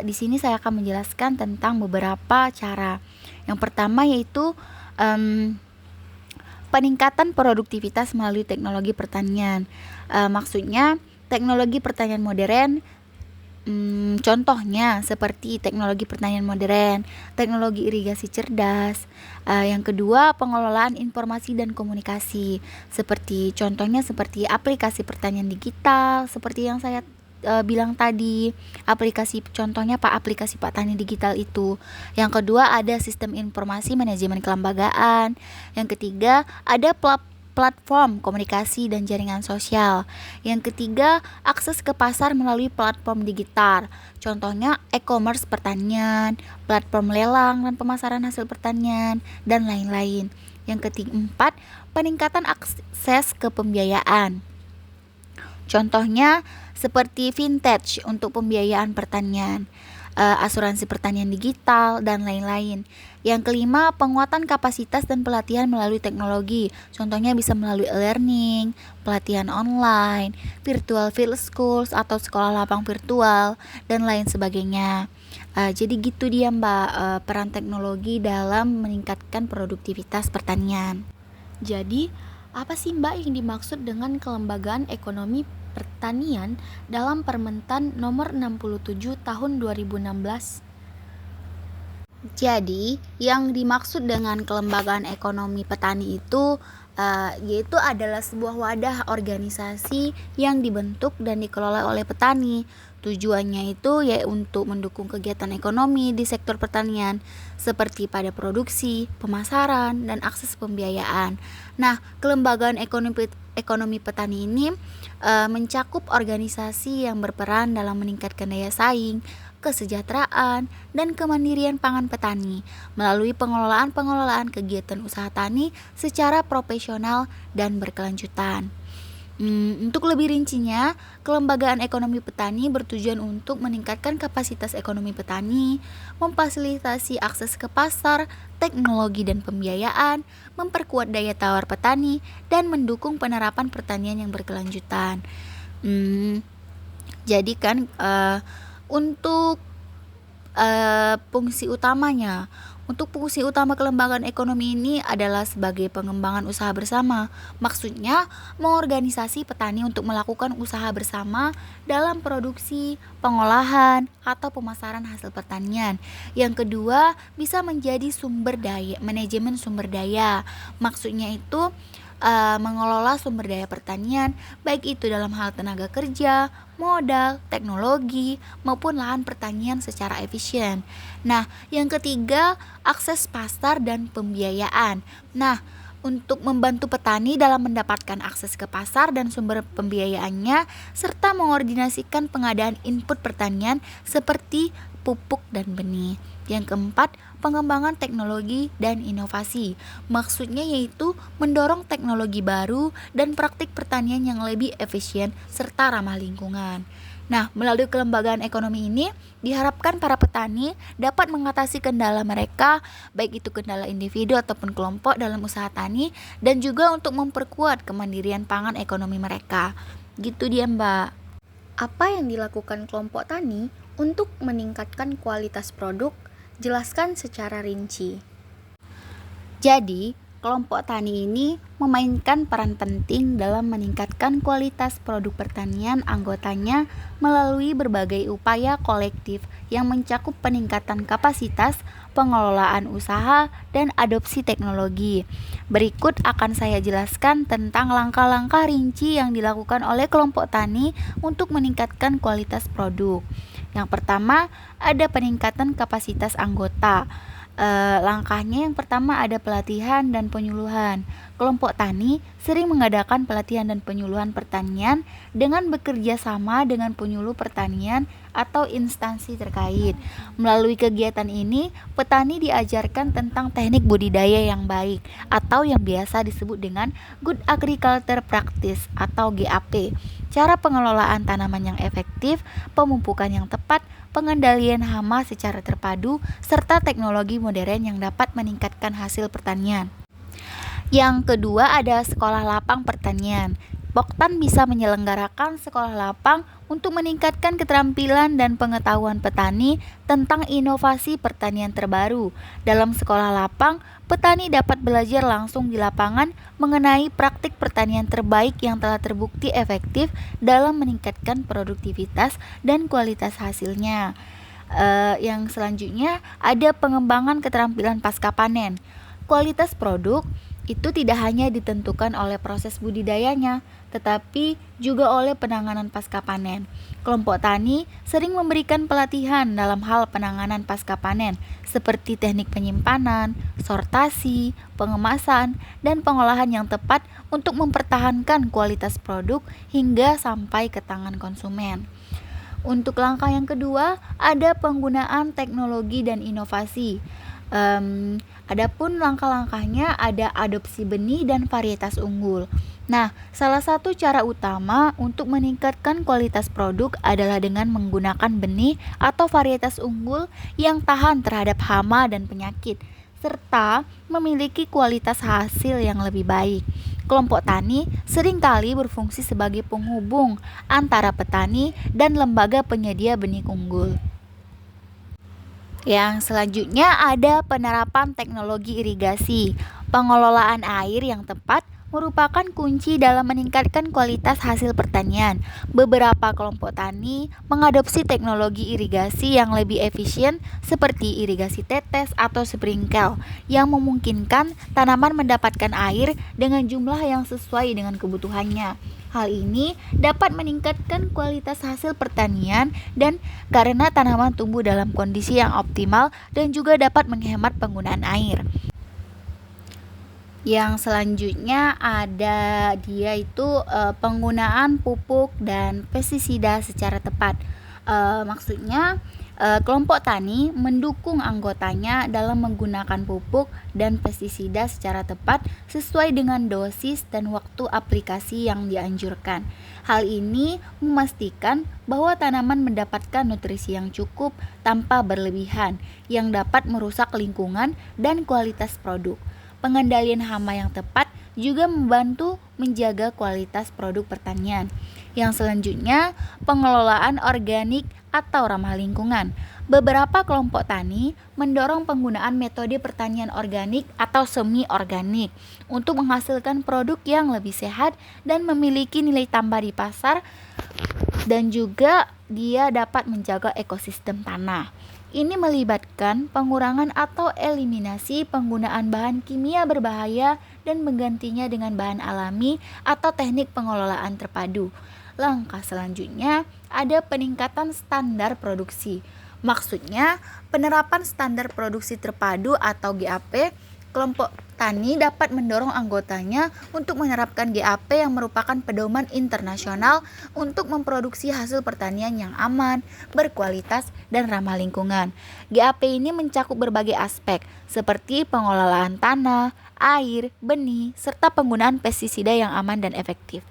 Speaker 2: Di sini saya akan menjelaskan tentang beberapa cara. Yang pertama yaitu peningkatan produktivitas melalui teknologi pertanian. Maksudnya teknologi pertanian modern. Contohnya seperti teknologi pertanian modern, teknologi irigasi cerdas. Yang kedua, pengelolaan informasi dan komunikasi. Contohnya seperti aplikasi pertanian digital, seperti yang saya bilang tadi. Contohnya aplikasi Pak Tani Digital itu. Yang kedua, ada sistem informasi manajemen kelembagaan. Yang ketiga, ada platform komunikasi dan jaringan sosial. Yang ketiga, akses ke pasar melalui platform digital. Contohnya e-commerce pertanian, platform lelang dan pemasaran hasil pertanian, dan lain-lain. Yang keempat, peningkatan akses ke pembiayaan. Contohnya seperti vintage untuk pembiayaan pertanian, asuransi pertanian digital, dan lain-lain. Yang kelima, penguatan kapasitas dan pelatihan melalui teknologi. Contohnya bisa melalui e-learning, pelatihan online, virtual field schools atau sekolah lapang virtual, dan lain sebagainya. Jadi gitu dia Mbak, peran teknologi dalam meningkatkan produktivitas pertanian.
Speaker 1: Jadi, apa sih Mbak yang dimaksud dengan kelembagaan ekonomi pertanian dalam Permentan nomor 67 tahun 2016?
Speaker 2: Jadi, yang dimaksud dengan kelembagaan ekonomi petani itu yaitu adalah sebuah wadah organisasi yang dibentuk dan dikelola oleh petani. Tujuannya itu untuk mendukung kegiatan ekonomi di sektor pertanian seperti pada produksi, pemasaran, dan akses pembiayaan. Nah, kelembagaan ekonomi petani ini mencakup organisasi yang berperan dalam meningkatkan daya saing, kesejahteraan, dan kemandirian pangan petani melalui pengelolaan kegiatan usaha tani secara profesional dan berkelanjutan. Untuk lebih rincinya, kelembagaan ekonomi petani bertujuan untuk meningkatkan kapasitas ekonomi petani, memfasilitasi akses ke pasar, teknologi dan pembiayaan, memperkuat daya tawar petani, dan mendukung penerapan pertanian yang berkelanjutan. Jadi kan untuk fungsi utamanya Untuk fungsi utama kelembagaan ekonomi ini adalah sebagai pengembangan usaha bersama. Maksudnya, mengorganisasi petani untuk melakukan usaha bersama dalam produksi, pengolahan, atau pemasaran hasil pertanian. Yang kedua, bisa menjadi sumber daya, manajemen sumber daya. Maksudnya itu mengelola sumber daya pertanian, baik itu dalam hal tenaga kerja, modal, teknologi, maupun lahan pertanian secara efisien. Nah, yang ketiga, akses pasar dan pembiayaan. Nah, untuk membantu petani dalam mendapatkan akses ke pasar dan sumber pembiayaannya, serta mengordinasikan pengadaan input pertanian seperti pupuk dan benih. Yang keempat, pengembangan teknologi dan inovasi. Maksudnya yaitu mendorong teknologi baru dan praktik pertanian yang lebih efisien serta ramah lingkungan. Nah, melalui kelembagaan ekonomi ini diharapkan para petani dapat mengatasi kendala mereka, baik itu kendala individu ataupun kelompok dalam usaha tani, dan juga untuk memperkuat kemandirian pangan ekonomi mereka. Gitu dia, Mbak.
Speaker 1: Apa yang dilakukan kelompok tani untuk meningkatkan kualitas produk? Jelaskan secara rinci.
Speaker 2: Jadi, kelompok tani ini memainkan peran penting dalam meningkatkan kualitas produk pertanian anggotanya melalui berbagai upaya kolektif yang mencakup peningkatan kapasitas, pengelolaan usaha, dan adopsi teknologi. Berikut akan saya jelaskan tentang langkah-langkah rinci yang dilakukan oleh kelompok tani untuk meningkatkan kualitas produk. Yang pertama, ada peningkatan kapasitas anggota. Langkahnya yang pertama ada pelatihan dan penyuluhan. Kelompok tani sering mengadakan pelatihan dan penyuluhan pertanian dengan bekerja sama dengan penyuluh pertanian atau instansi terkait. Melalui kegiatan ini, petani diajarkan tentang teknik budidaya yang baik atau yang biasa disebut dengan Good Agriculture Practice atau GAP, cara pengelolaan tanaman yang efektif, pemupukan yang tepat, pengendalian hama secara terpadu, serta teknologi modern yang dapat meningkatkan hasil pertanian. Yang kedua ada sekolah lapang pertanian. Poktan bisa menyelenggarakan sekolah lapang untuk meningkatkan keterampilan dan pengetahuan petani tentang inovasi pertanian terbaru. Dalam sekolah lapang, petani dapat belajar langsung di lapangan mengenai praktik pertanian terbaik yang telah terbukti efektif dalam meningkatkan produktivitas dan kualitas hasilnya. Yang selanjutnya ada pengembangan keterampilan pasca panen. Kualitas produk itu tidak hanya ditentukan oleh proses budidayanya, tetapi juga oleh penanganan pasca panen. Kelompok tani sering memberikan pelatihan dalam hal penanganan pasca panen, seperti teknik penyimpanan, sortasi, pengemasan, dan pengolahan yang tepat untuk mempertahankan kualitas produk hingga sampai ke tangan konsumen. Untuk langkah yang kedua, ada penggunaan teknologi dan inovasi. Adapun langkah-langkahnya ada adopsi benih dan varietas unggul. Nah, salah satu cara utama untuk meningkatkan kualitas produk adalah dengan menggunakan benih atau varietas unggul yang tahan terhadap hama dan penyakit, serta memiliki kualitas hasil yang lebih baik. Kelompok tani seringkali berfungsi sebagai penghubung antara petani dan lembaga penyedia benih unggul. Yang selanjutnya ada penerapan teknologi irigasi. Pengelolaan air yang tepat merupakan kunci dalam meningkatkan kualitas hasil pertanian. Beberapa kelompok tani mengadopsi teknologi irigasi yang lebih efisien seperti irigasi tetes atau sprinkle yang memungkinkan tanaman mendapatkan air dengan jumlah yang sesuai dengan kebutuhannya. Hal ini dapat meningkatkan kualitas hasil pertanian dan karena tanaman tumbuh dalam kondisi yang optimal dan juga dapat menghemat penggunaan air. Yang selanjutnya ada dia itu penggunaan pupuk dan pestisida secara tepat. Maksudnya kelompok tani mendukung anggotanya dalam menggunakan pupuk dan pestisida secara tepat sesuai dengan dosis dan waktu aplikasi yang dianjurkan. Hal ini memastikan bahwa tanaman mendapatkan nutrisi yang cukup tanpa berlebihan yang dapat merusak lingkungan dan kualitas produk. Pengendalian hama yang tepat juga membantu menjaga kualitas produk pertanian. Yang selanjutnya, pengelolaan organik atau ramah lingkungan. Beberapa kelompok tani mendorong penggunaan metode pertanian organik atau semi organik untuk menghasilkan produk yang lebih sehat dan memiliki nilai tambah di pasar, dan juga dia dapat menjaga ekosistem tanah. Ini melibatkan pengurangan atau eliminasi penggunaan bahan kimia berbahaya dan menggantinya dengan bahan alami atau teknik pengelolaan terpadu. Langkah selanjutnya ada peningkatan standar produksi. Maksudnya, penerapan standar produksi terpadu atau GAP. Kelompok tani dapat mendorong anggotanya untuk menerapkan GAP yang merupakan pedoman internasional untuk memproduksi hasil pertanian yang aman, berkualitas, dan ramah lingkungan. GAP ini mencakup berbagai aspek seperti pengelolaan tanah, air, benih, serta penggunaan pestisida yang aman dan efektif.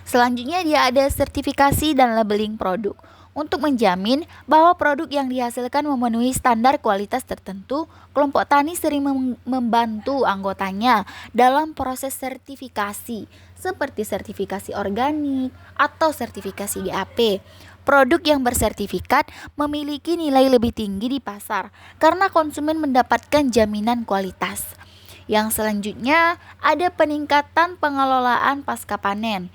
Speaker 2: Selanjutnya dia ada sertifikasi dan labeling produk. Untuk menjamin bahwa produk yang dihasilkan memenuhi standar kualitas tertentu, kelompok tani sering membantu anggotanya dalam proses sertifikasi, seperti sertifikasi organik atau sertifikasi GAP. Produk yang bersertifikat memiliki nilai lebih tinggi di pasar karena konsumen mendapatkan jaminan kualitas. Yang selanjutnya ada peningkatan pengelolaan pasca panen.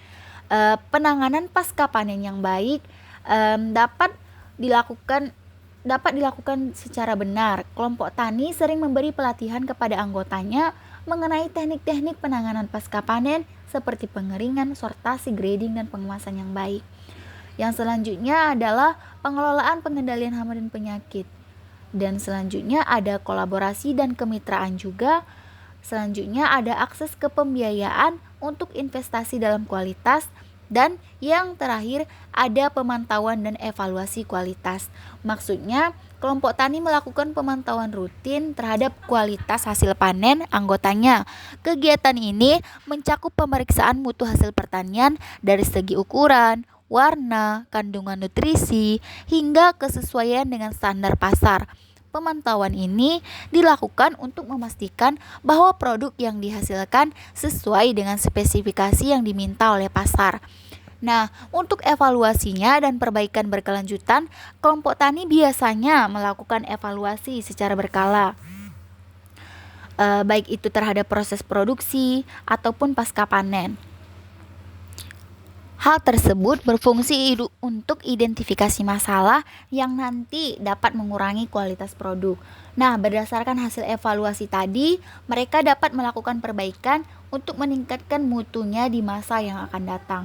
Speaker 2: Penanganan pasca panen yang baik dapat dilakukan secara benar. Kelompok tani sering memberi pelatihan kepada anggotanya mengenai teknik-teknik penanganan pasca panen seperti pengeringan, sortasi, grading, dan pengemasan yang baik. Yang selanjutnya adalah pengelolaan pengendalian hama dan penyakit. Dan selanjutnya ada kolaborasi dan kemitraan juga. Selanjutnya ada akses ke pembiayaan untuk investasi dalam kualitas. Dan yang terakhir ada pemantauan dan evaluasi kualitas. Maksudnya kelompok tani melakukan pemantauan rutin terhadap kualitas hasil panen anggotanya. Kegiatan ini mencakup pemeriksaan mutu hasil pertanian dari segi ukuran, warna, kandungan nutrisi, hingga kesesuaian dengan standar pasar. Pemantauan ini dilakukan untuk memastikan bahwa produk yang dihasilkan sesuai dengan spesifikasi yang diminta oleh pasar. Nah, untuk evaluasinya dan perbaikan berkelanjutan, kelompok tani biasanya melakukan evaluasi secara berkala, baik itu terhadap proses produksi ataupun pasca panen. Hal tersebut berfungsi untuk identifikasi masalah yang nanti dapat mengurangi kualitas produk. Nah, berdasarkan hasil evaluasi tadi, mereka dapat melakukan perbaikan untuk meningkatkan mutunya di masa yang akan datang.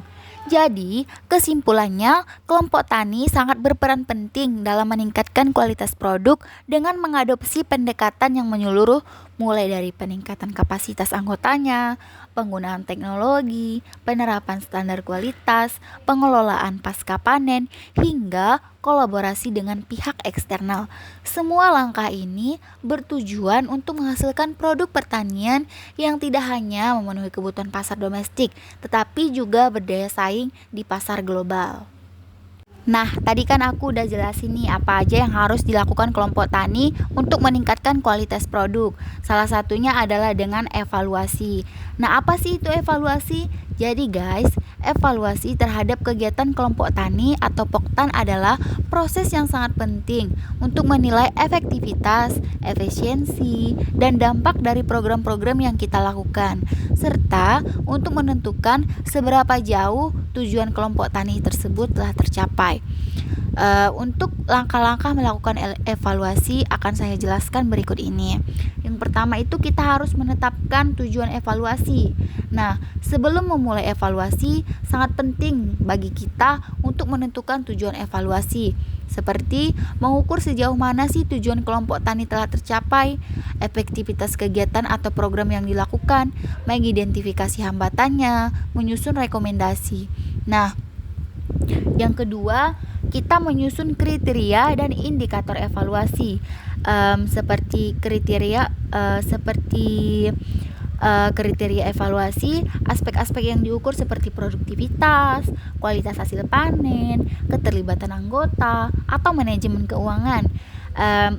Speaker 2: Jadi, kesimpulannya, kelompok tani sangat berperan penting dalam meningkatkan kualitas produk dengan mengadopsi pendekatan yang menyeluruh, mulai dari peningkatan kapasitas anggotanya, penggunaan teknologi, penerapan standar kualitas, pengelolaan pasca panen, hingga kolaborasi dengan pihak eksternal. Semua langkah ini bertujuan untuk menghasilkan produk pertanian yang tidak hanya memenuhi kebutuhan pasar domestik, tetapi juga berdaya saing di pasar global. Nah, tadi kan aku udah jelasin nih apa aja yang harus dilakukan kelompok tani untuk meningkatkan kualitas produk. Salah satunya adalah dengan evaluasi. Nah, apa sih itu evaluasi? Jadi guys, evaluasi terhadap kegiatan kelompok tani atau Poktan adalah proses yang sangat penting untuk menilai efektivitas, efisiensi, dan dampak dari program-program yang kita lakukan, serta untuk menentukan seberapa jauh tujuan kelompok tani tersebut telah tercapai. Untuk langkah-langkah melakukan evaluasi akan saya jelaskan berikut ini. Yang pertama itu kita harus menetapkan tujuan evaluasi. Nah, sebelum memulai evaluasi sangat penting bagi kita untuk menentukan tujuan evaluasi, seperti mengukur sejauh mana sih tujuan kelompok tani telah tercapai, efektivitas kegiatan atau program yang dilakukan, mengidentifikasi hambatannya, menyusun rekomendasi. Nah, yang kedua, kita menyusun kriteria dan indikator evaluasi, seperti kriteria evaluasi, aspek-aspek yang diukur seperti produktivitas, kualitas hasil panen, keterlibatan anggota, atau manajemen keuangan.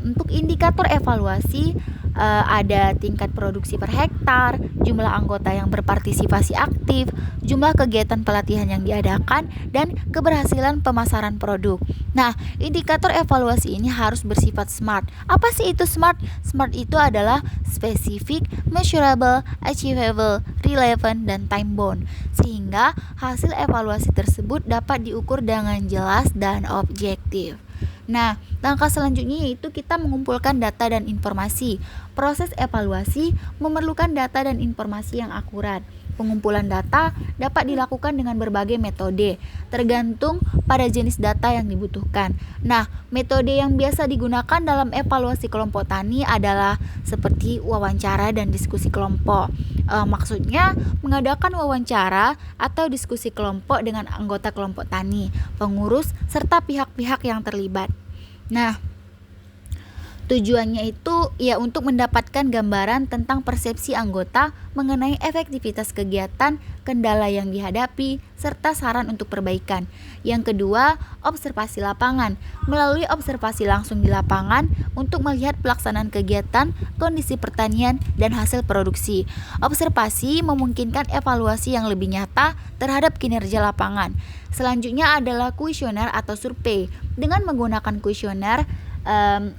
Speaker 2: Untuk indikator evaluasi, ada tingkat produksi per hektar, jumlah anggota yang berpartisipasi aktif, jumlah kegiatan pelatihan yang diadakan, dan keberhasilan pemasaran produk. Nah, indikator evaluasi ini harus bersifat SMART. Apa sih itu SMART? SMART itu adalah specific, measurable, achievable, relevant, dan time bound. Sehingga hasil evaluasi tersebut dapat diukur dengan jelas dan objektif. Nah, langkah selanjutnya yaitu kita mengumpulkan data dan informasi. Proses evaluasi memerlukan data dan informasi yang akurat. Pengumpulan data dapat dilakukan dengan berbagai metode, tergantung pada jenis data yang dibutuhkan. Nah, metode yang biasa digunakan dalam evaluasi kelompok tani adalah seperti wawancara dan diskusi kelompok. Maksudnya mengadakan wawancara atau diskusi kelompok dengan anggota kelompok tani, pengurus, serta pihak-pihak yang terlibat. Nah, tujuannya itu ya untuk mendapatkan gambaran tentang persepsi anggota mengenai efektivitas kegiatan, kendala yang dihadapi, serta saran untuk perbaikan. Yang kedua, observasi lapangan. Melalui observasi langsung di lapangan untuk melihat pelaksanaan kegiatan, kondisi pertanian, dan hasil produksi. Observasi memungkinkan evaluasi yang lebih nyata terhadap kinerja lapangan. Selanjutnya adalah kuesioner atau survei. Dengan menggunakan kuesioner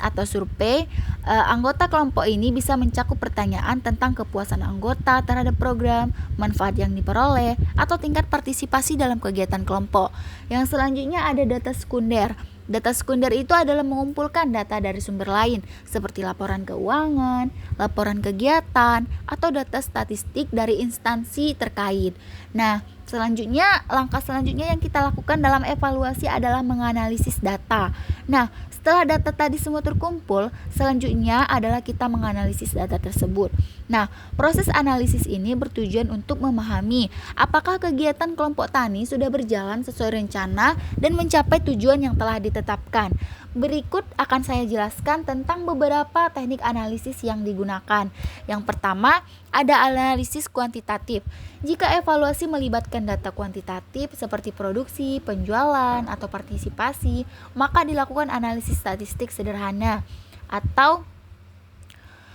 Speaker 2: atau survei, anggota kelompok ini bisa mencakup pertanyaan tentang kepuasan anggota terhadap program, manfaat yang diperoleh, atau tingkat partisipasi dalam kegiatan kelompok. Yang selanjutnya ada data sekunder. Data sekunder itu adalah mengumpulkan data dari sumber lain seperti laporan keuangan, laporan kegiatan, atau data statistik dari instansi terkait. Nah, langkah selanjutnya yang kita lakukan dalam evaluasi adalah menganalisis data. Nah, setelah data tadi semua terkumpul, selanjutnya adalah kita menganalisis data tersebut. Nah, proses analisis ini bertujuan untuk memahami apakah kegiatan kelompok tani sudah berjalan sesuai rencana dan mencapai tujuan yang telah ditetapkan. Berikut akan saya jelaskan tentang beberapa teknik analisis yang digunakan. Yang pertama, ada analisis kuantitatif. Jika evaluasi melibatkan data kuantitatif seperti produksi, penjualan, atau partisipasi, maka dilakukan analisis statistik sederhana atau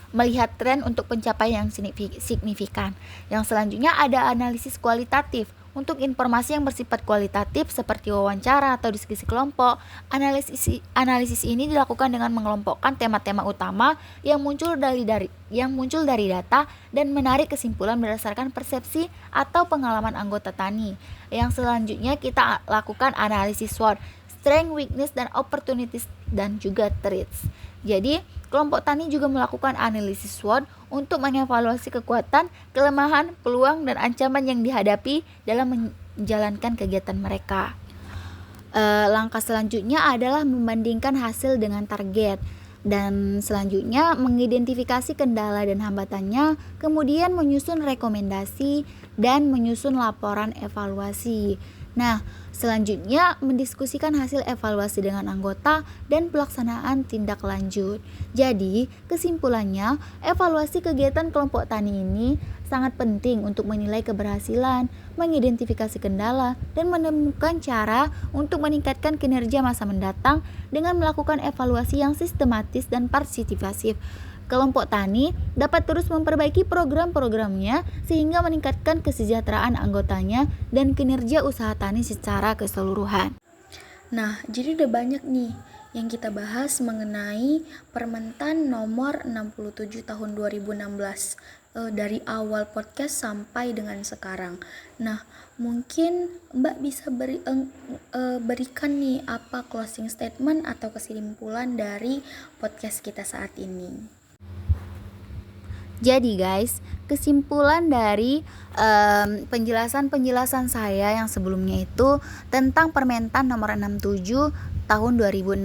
Speaker 2: melihat tren untuk pencapaian yang signifikan. Yang selanjutnya ada analisis kualitatif. Untuk informasi yang bersifat kualitatif seperti wawancara atau diskusi kelompok, analisis ini dilakukan dengan mengelompokkan tema-tema utama yang muncul dari data dan menarik kesimpulan berdasarkan persepsi atau pengalaman anggota tani. Yang selanjutnya kita lakukan analisis SWOT, strength, weakness, dan opportunities, dan juga threats. Jadi, kelompok tani juga melakukan analisis SWOT untuk mengevaluasi kekuatan, kelemahan, peluang, dan ancaman yang dihadapi dalam menjalankan kegiatan mereka. Langkah selanjutnya adalah membandingkan hasil dengan target. Dan selanjutnya mengidentifikasi kendala dan hambatannya, kemudian menyusun rekomendasi dan menyusun laporan evaluasi. Nah, selanjutnya mendiskusikan hasil evaluasi dengan anggota dan pelaksanaan tindak lanjut. Jadi, kesimpulannya, evaluasi kegiatan kelompok tani ini sangat penting untuk menilai keberhasilan, mengidentifikasi kendala, dan menemukan cara untuk meningkatkan kinerja masa mendatang dengan melakukan evaluasi yang sistematis dan partisipatif. Kelompok tani dapat terus memperbaiki program-programnya sehingga meningkatkan kesejahteraan anggotanya dan kinerja usaha tani secara keseluruhan.
Speaker 1: Nah, jadi udah banyak nih yang kita bahas mengenai Permentan nomor 67 tahun 2016 dari awal podcast sampai dengan sekarang. Nah, mungkin Mbak bisa berikan nih apa closing statement atau kesimpulan dari podcast kita saat ini.
Speaker 2: Jadi guys, kesimpulan dari penjelasan saya yang sebelumnya itu tentang Permentan nomor 67 tahun 2016.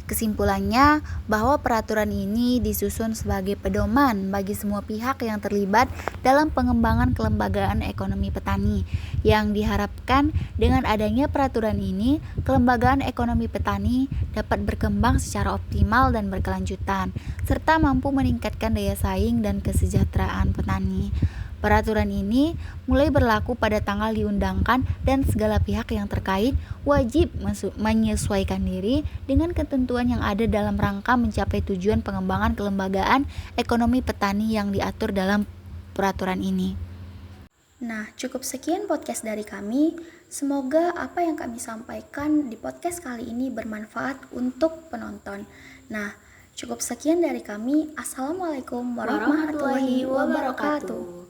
Speaker 2: Kesimpulannya bahwa peraturan ini disusun sebagai pedoman bagi semua pihak yang terlibat dalam pengembangan kelembagaan ekonomi petani. Yang diharapkan dengan adanya peraturan ini, kelembagaan ekonomi petani dapat berkembang secara optimal dan berkelanjutan, serta mampu meningkatkan daya saing dan kesejahteraan petani. Peraturan ini mulai berlaku pada tanggal diundangkan dan segala pihak yang terkait wajib menyesuaikan diri dengan ketentuan yang ada dalam rangka mencapai tujuan pengembangan kelembagaan ekonomi petani yang diatur dalam peraturan ini.
Speaker 1: Nah, cukup sekian podcast dari kami. Semoga apa yang kami sampaikan di podcast kali ini bermanfaat untuk penonton. Nah, cukup sekian dari kami. Assalamualaikum warahmatullahi wabarakatuh.